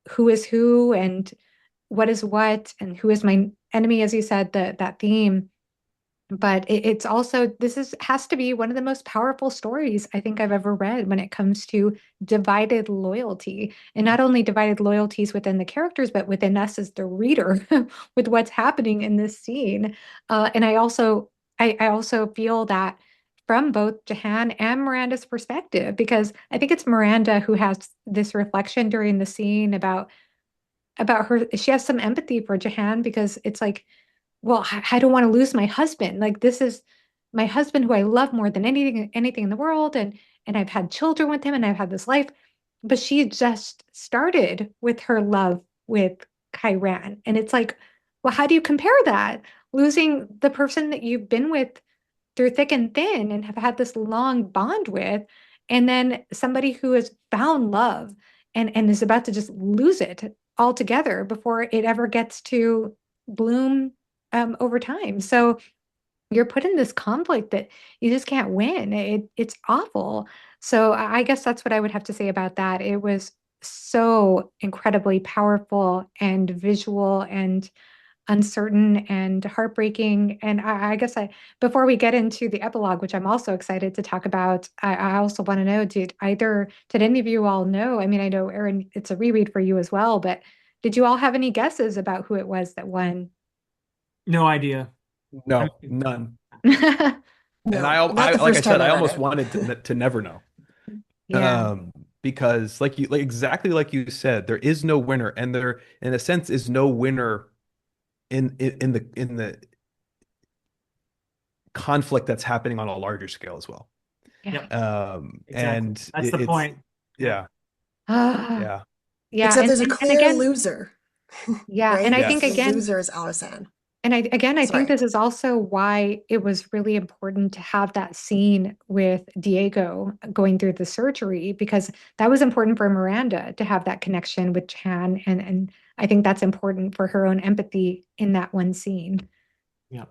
who is who and what is what and who is my enemy, as you said, that theme. But it's also has to be one of the most powerful stories I think I've ever read when it comes to divided loyalty, and not only divided loyalties within the characters, but within us as the reader with what's happening in this scene. And I also feel that from both Jahan and Miranda's perspective, because I think it's Miranda who has this reflection during the scene about her. She has some empathy for Jahan because it's like, well, I don't want to lose my husband. Like this is my husband who I love more than anything in the world, and I've had children with him, and I've had this life. But she just started with her love with Kyran, and it's like, well, how do you compare that? Losing the person that you've been with through thick and thin and have had this long bond with, and then somebody who has found love and is about to just lose it altogether before it ever gets to bloom over time. So you're put in this conflict that you just can't win. It's awful. So I guess that's what I would have to say about that. It was so incredibly powerful and visual and uncertain and heartbreaking. And I guess before we get into the epilogue, which I'm also excited to talk about, I also want to know, did any of you all know? I mean, I know Erin, it's a reread for you as well, but did you all have any guesses about who it was that won? No idea. I No, mean, none. And No, not the like I first time said, I I read almost it. wanted to never know. Yeah. Because like exactly like you said, there is no winner, and there, in a sense, is no winner in the conflict that's happening on a larger scale as well. Yeah. yep, exactly. And That's the it's point. Yeah. yeah, Ah, yeah, yeah. Except there's a And clear again, loser, yeah. And right? I think The yes, again, loser is Al-Rassan. I think Sorry. this is also why it was really important to have that scene with Diego going through the surgery, because that was important for Miranda to have that connection with Chan. And I think that's important for her own empathy in that one scene. Yeah.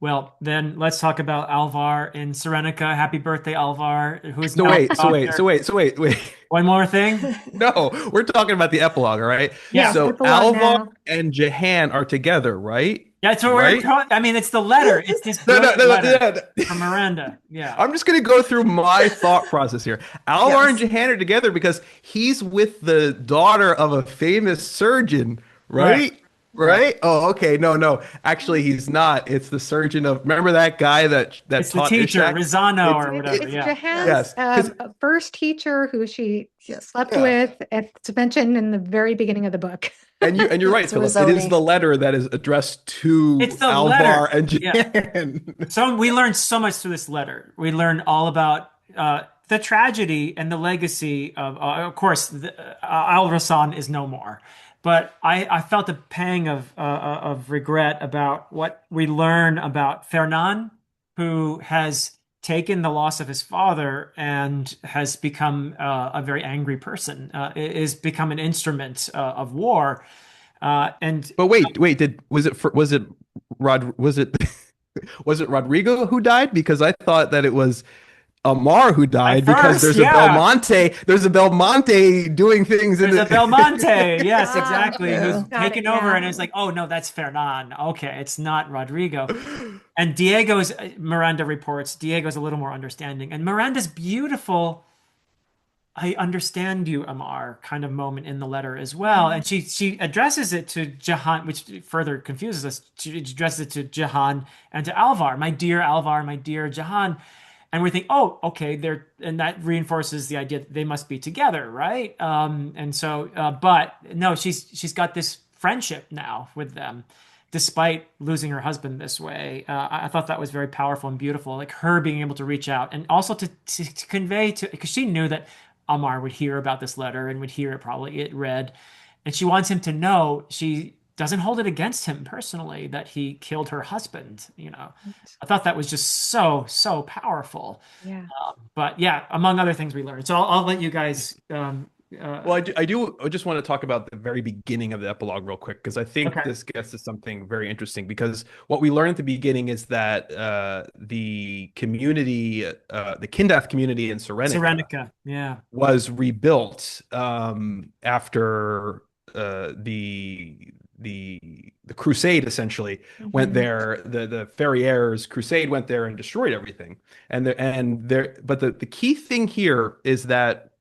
Well, then let's talk about Alvar in Serenica. Happy birthday, Alvar, who's So now wait, so a wait, so doctor. wait, so wait, wait. One more thing. No, we're talking about the epilogue, all right? Yeah. Yes, So epilogue Alvar now. and Jahan are together, right? That's what we're Right? talking. I mean, it's the letter. It's this No, no, brilliant no, letter no. from Miranda. Yeah. I'm just gonna go through my thought process here. Alvar and Yes. Jahan are together because he's with the daughter of a famous surgeon, Right. right? Right. Right? Oh, okay. No, no. Actually, he's not. It's the surgeon of. Remember that guy that It's the taught teacher, Ishak? Rosano It's or It's whatever. it. it's Yeah. Jahan's Yes, because first teacher who she Yes. slept yeah. with. It's mentioned in the very beginning of the book. And you're right, Yes, Philip. It is Rizzoni. the letter that is addressed It's to the Alvar letter. and Yeah. Jahan. So we learned so much through this letter. We learned all about the tragedy and the legacy of course, Al-Rassan is no more. But I felt a pang of regret about what we learn about Fernan, who has taken the loss of his father and has become a very angry person, is become an instrument of war. And But wait, did was it Rod was it was it Rodrigo who died? Because I thought that it was Amar who at died because first, yeah. There's a Belmonte doing things in There's a the Belmonte, yes, Ah, exactly, who's Yeah. got it. taken over, Yeah. and it's like, oh no, that's Fernan. Okay, it's not Rodrigo. And Diego's Miranda reports Diego's a little more understanding, and Miranda's beautiful. I understand you, Amar, kind of moment in the letter as well. And she addresses it to Jahan, which further confuses us. She addresses it to Jahan and to Alvar, my dear Alvar, my dear Jahan. And we think, oh, okay, they're, and that reinforces the idea that they must be together, right? And so, but no, she's got this friendship now with them, despite losing her husband this way. I thought that was very powerful and beautiful, like her being able to reach out and also to convey to, because she knew that Amar would hear about this letter and would hear it probably it read, and she wants him to know she doesn't hold it against him personally that he killed her husband. I thought that was just so powerful. Yeah. But yeah, among other things we learned. So I'll let you guys. Well, I just want to talk about the very beginning of the epilogue real quick because I think Okay. this gets to something very interesting because what we learn at the beginning is that the community, the Kindath community in Serenica Serenica. Yeah. was rebuilt after the crusade essentially went Mhm. there. The Ferrières crusade went there and destroyed everything. But the key thing here is that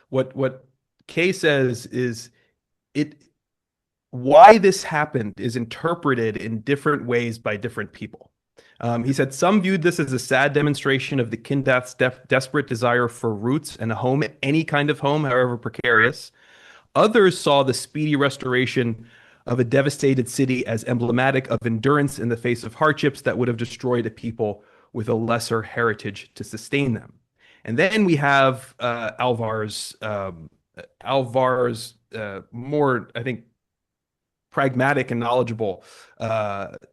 what Kay says is it why this happened is interpreted in different ways by different people. He said some viewed this as a sad demonstration of the Kindath's desperate desire for roots and a home, any kind of home, however precarious. Others saw the speedy restoration of a devastated city as emblematic of endurance in the face of hardships that would have destroyed a people with a lesser heritage to sustain them. And then we have Alvar's more, I think, pragmatic and knowledgeable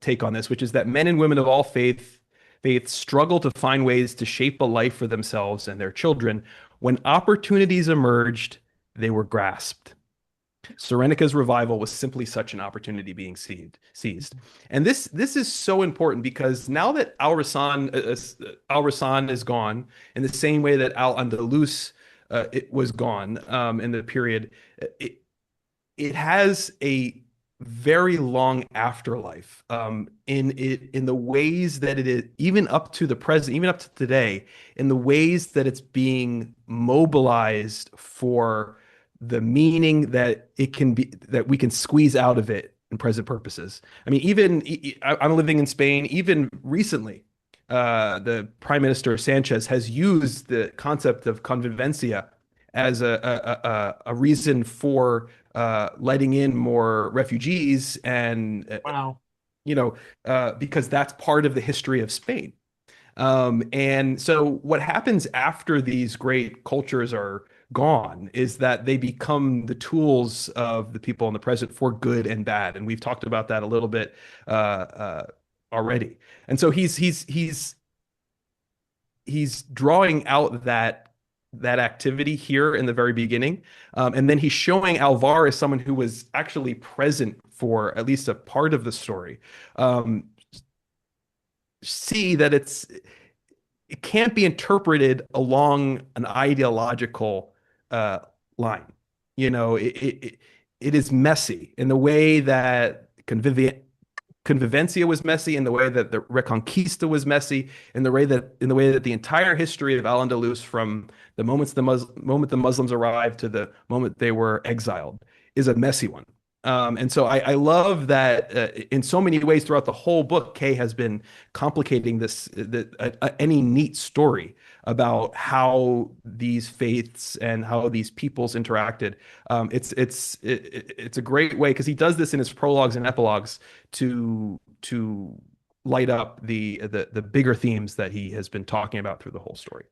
take on this, which is that men and women of all faiths struggle to find ways to shape a life for themselves and their children. When opportunities emerged, they were grasped. Serenica's revival was simply such an opportunity being seized. And this is so important because now that Al-Rassan is gone, in the same way that Al-Andalus it was gone in the period, it, it has a very long afterlife in the ways that it is even up to the present, even up to today, in the ways that it's being mobilized for the meaning that it can be that we can squeeze out of it in present purposes. I mean, I'm living in Spain. Even recently, the Prime Minister Sanchez has used the concept of convivencia as a reason for letting in more refugees and Wow. because that's part of the history of Spain. And so what happens after these great cultures are gone is that they become the tools of the people in the present for good and bad. And we've talked about that a little bit already. And so he's drawing out that activity here in the very beginning. And then he's showing Alvar as someone who was actually present for at least a part of the story. Um, see that it can't be interpreted along an ideological uh, line. You know, it is messy in the way that Convivencia was messy, in the way that the Reconquista was messy, in the way that the entire history of Al-Andalus, from the moment the Muslims arrived to the moment they were exiled, is a messy one. And so I love that in so many ways throughout the whole book, Kay has been complicating any neat story about how these faiths and how these peoples interacted. It's a great way because he does this in his prologues and epilogues to light up the bigger themes that he has been talking about through the whole story.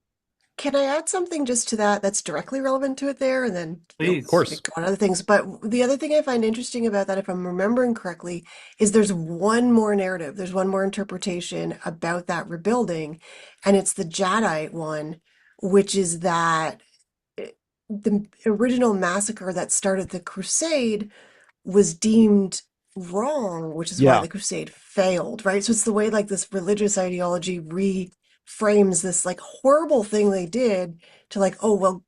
Can I add something just to that that's directly relevant to it there, and then Of Please. we course. go on other things. But the other thing I find interesting about that, if I'm remembering correctly, is there's one more narrative, there's one more interpretation about that rebuilding, and it's the Jadeite one, which is that the original massacre that started the crusade was deemed wrong, which is why Yeah. the crusade failed, right? So it's the way like this religious ideology reframes this like horrible thing they did to like, oh, well,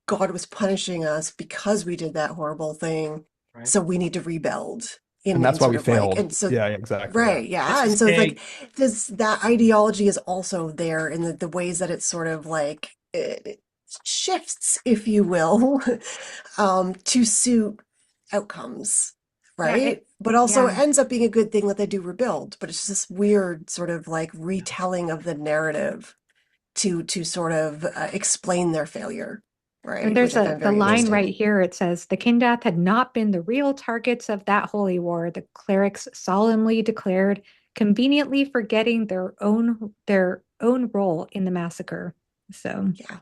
God was punishing us because we did that horrible thing. Right. So we need to rebuild And in that's why sort we of like, failed. and so, Yeah, exactly. Yeah. right, yeah. This is And so it's like Kay. this, that ideology is also there in the ways that it's sort of like, it shifts, if you will, to suit outcomes, Yeah, right? But also yeah. ends up being a good thing that they do rebuild. But it's just this weird sort of like retelling of the narrative to sort of explain their failure, And right? there's Which I find the very line Totally. right interesting. here. It says, the Kindath had not been the real targets of that holy war, the clerics solemnly declared, conveniently forgetting their own role in the massacre. So, Yeah.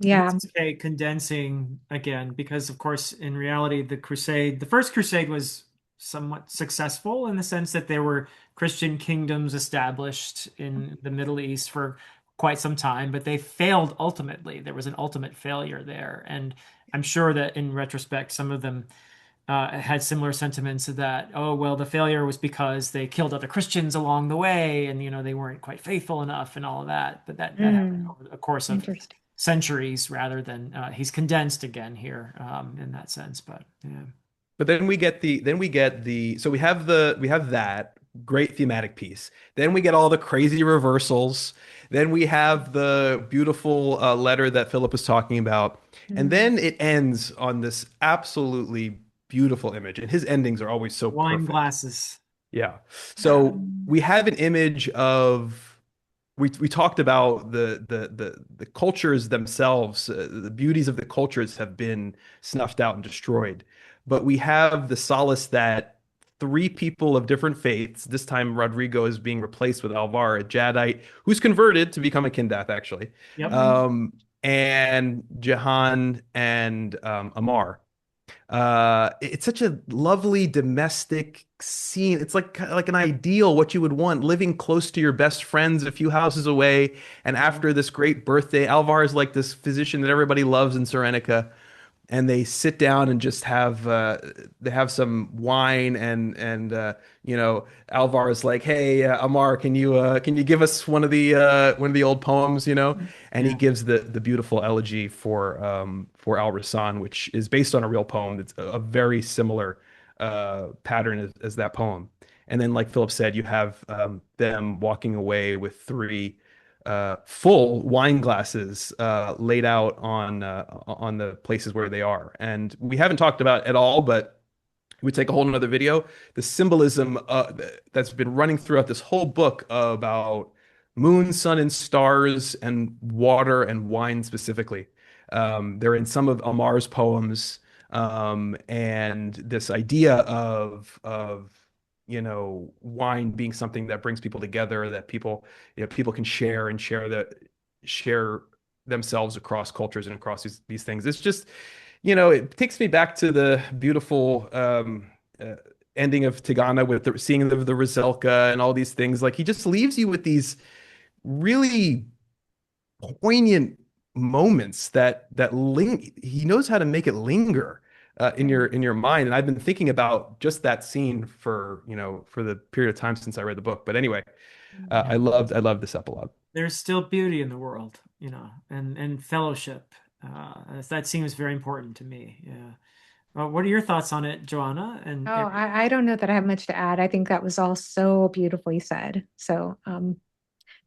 And this yeah. is Kay condensing again, because of course, in reality, the first crusade was somewhat successful in the sense that there were Christian kingdoms established in the Middle East for quite some time, but they failed ultimately. There was an ultimate failure there. And I'm sure that in retrospect, some of them had similar sentiments that, oh, well, the failure was because they killed other Christians along the way and, they weren't quite faithful enough and all of that. But that happened Mm, over the course of interesting. centuries rather than he's condensed again here in that sense. But yeah, But then we get the so we have that great thematic piece. Then we get all the crazy reversals. Then we have the beautiful letter that Philip was talking about. And Mm. then it ends on this absolutely beautiful image. And his endings are always so wine perfect. glasses. Yeah. Yeah. So we have an image of we talked about the cultures themselves, the beauties of the cultures have been snuffed out and destroyed. But we have the solace that three people of different faiths, this time Rodrigo is being replaced with Alvar, a Jadite, who's converted to become a Kindath, actually, Yep. Mm. and Jahan and Amar. It's such a lovely domestic scene. It's like an ideal, what you would want, living close to your best friends a few houses away. And Yeah. after this great birthday, Alvar is like this physician that everybody loves in Serenica, and they sit down and just have they have some wine and Alvar is like, hey, Amar, can you give us one of the old poems, and he Yeah. gives the beautiful elegy for Al-Rassan, which is based on a real poem. It's a very similar pattern as that poem. And then, like Philip said, you have them walking away with three full wine glasses laid out on the places where they are. And we haven't talked about at all, but we take a whole another video. The symbolism that's been running throughout this whole book about moon, sun, and stars, and water and wine specifically. They're in some of Amar's poems, and this idea of wine being something that brings people together, that people can share and share themselves across cultures and across these things. It's just, it takes me back to the beautiful uh, ending of Tigana with seeing the Rizalka and all these things. Like he just leaves you with these really poignant moments that he knows how to make it linger. in your mind. And I've been thinking about just that scene for, for the period of time since I read the book. But anyway, Yeah. I loved this epilogue. There's still beauty in the world, and fellowship. That seems very important to me. Yeah. What are your thoughts on it, Joanna? Oh, And I don't know that I have much to add. I think that was all so beautifully said. So,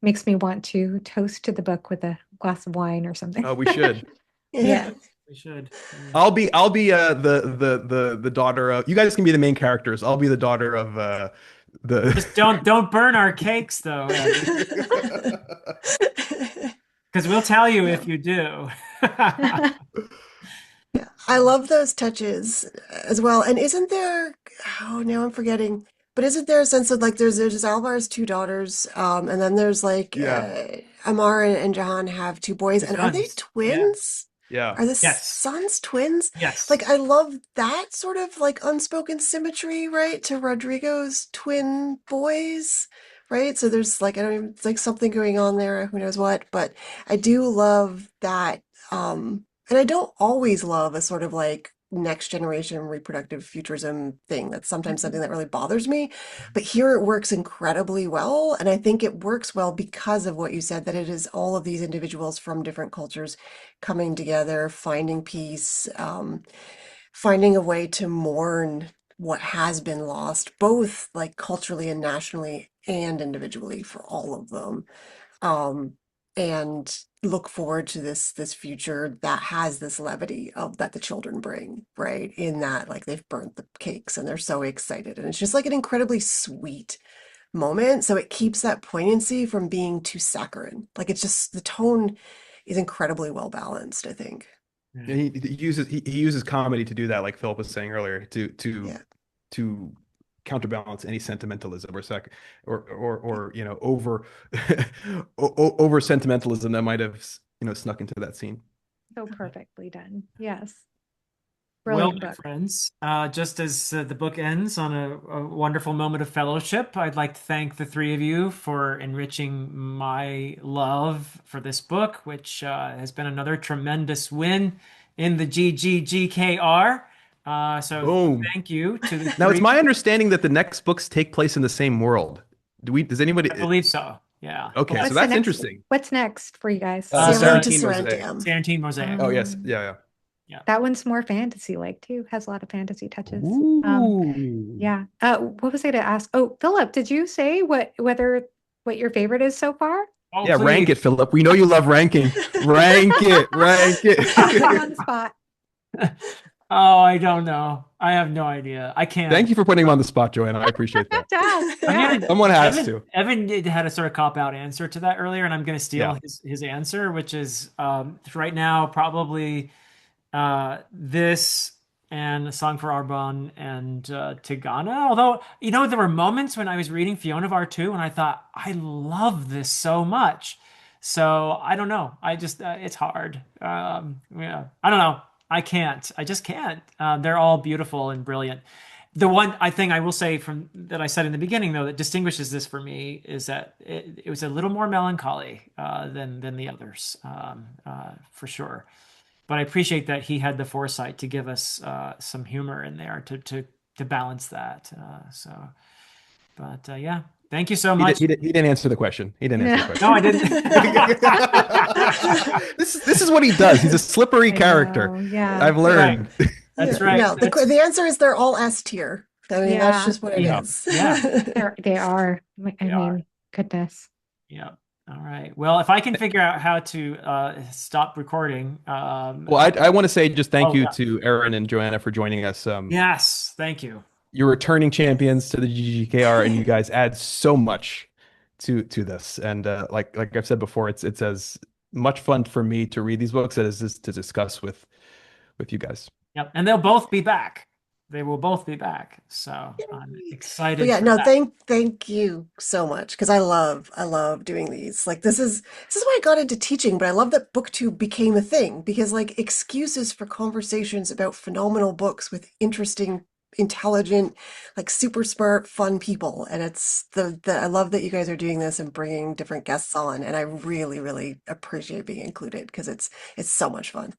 makes me want to toast to the book with a glass of wine or something. We should. Yeah. Yeah. we should. I'll be the daughter of, you guys can be the main characters. I'll be the daughter of the Just don't burn our cakes though, because we'll tell you Yeah. if you do. I love those touches as well. And isn't there, oh, now I'm forgetting, but isn't there a sense of like there's Alvar's two daughters, and then there's like Yeah. Amar and Jahan have two boys, The and are they sons. Yeah. twins? Yeah. Are the Yes. sons twins? Yes. Like I love that sort of like unspoken symmetry, right? To Rodrigo's twin boys, right? So there's like I don't even it's like something going on there, who knows what, but I do love that. And I don't always love a sort of like next generation reproductive futurism thing. That's sometimes something that really bothers me. But here it works incredibly well. And I think it works well because of what you said, that it is all of these individuals from different cultures coming together, finding peace, finding a way to mourn what has been lost, both like culturally and nationally and individually for all of them. Um, and look forward to this future that has this levity of that the children bring, right? In that like they've burnt the cakes and they're so excited. And it's just like an incredibly sweet moment. So it keeps that poignancy from being too saccharine. Like it's just the tone is incredibly well balanced, I think. And he uses comedy to do that, like Philip was saying earlier, Yeah. to counterbalance any sentimentalism or over sentimentalism that might have snuck into that scene. So perfectly done. Yes. Well, Brilliant my book. friends, just as the book ends on a wonderful moment of fellowship, I'd like to thank the three of you for enriching my love for this book, which has been another tremendous win in the GGGKR. So Boom. thank you to the Now it's three. my understanding that the next books take place in the same world. Does anybody? I believe so. Yeah. Okay, so What's Yes. the that's next? interesting. What's next for you guys? The So Road to Sarantine Mosaic. Sarantium. Sarantine Mosaic. Oh yes, Um, yeah, Yeah. that one's more fantasy like too. Has a lot of fantasy touches. yeah. Ooh. Yeah. What was I to ask? Oh, Philip, did you say what your favorite is so far? Oh, Yeah, rank please. it, Philip. We know you love ranking. Rank it, rank Put you on it. the spot. Oh, I don't know. I have no idea. I can't. Thank you for putting him on the spot, Joanna. I appreciate that. Yes, I'm yeah. gonna Someone has Evan, to. had a sort of cop out answer to that earlier, and I'm gonna Yeah. steal his answer, which is right now probably this and a song for Arbonne and Tigana. Although there were moments when I was reading Fiona of R2 and I thought I love this so much. So I don't know. I just it's hard. Yeah, I don't know. I can't. I just can't. They're all beautiful and brilliant. The one thing I will say from that I said in the beginning, though, that distinguishes this for me is that it was a little more melancholy than the others, for sure. But I appreciate that he had the foresight to give us some humor in there to balance that. Yeah, thank you so much. He didn't answer the question. He didn't answer the No, I question. didn't. This is what he does. He's a slippery I character. know, yeah. I've learned. That's Yeah. right. No, the answer is they're all S tier. I mean, that's Yeah. just what it Yeah. is. Yeah. They are. I They are. mean, goodness. Yeah. All right. Well, if I can figure out how to stop recording. Well, I want to say just thank you yeah. to Erin and Joanna for joining us. Yes. Thank you. You're returning champions to the GGKR, and you guys add so much to this. And like I've said before, it's as much fun for me to read these books as it is to discuss with you guys. Yep. And they'll both be back. They will both be back. So I'm But excited yeah, for no, that. thank you so much because I love doing these. Like this is why I got into teaching, but I love that booktube became a thing because like excuses for conversations about phenomenal books with interesting, intelligent, like super smart, fun people. And it's the I love that you guys are doing this and bringing different guests on, and I really, really appreciate being included because it's so much fun.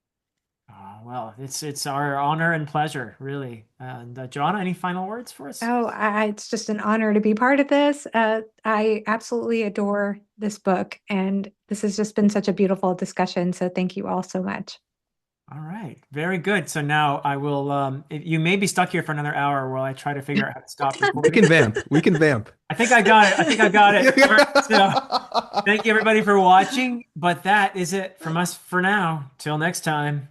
Well, it's our honor and pleasure, really. And Joanna, any final words for us? Oh, it's just an honor to be part of this. I absolutely adore this book, and this has just been such a beautiful discussion. So thank you all so much. All right, very good. So now I will. You may be stuck here for another hour while I try to figure out how to stop We recording. can vamp. We can vamp. I think I got it. I think I got it. All right, so thank you everybody for watching. But that is it from us for now. Till next time.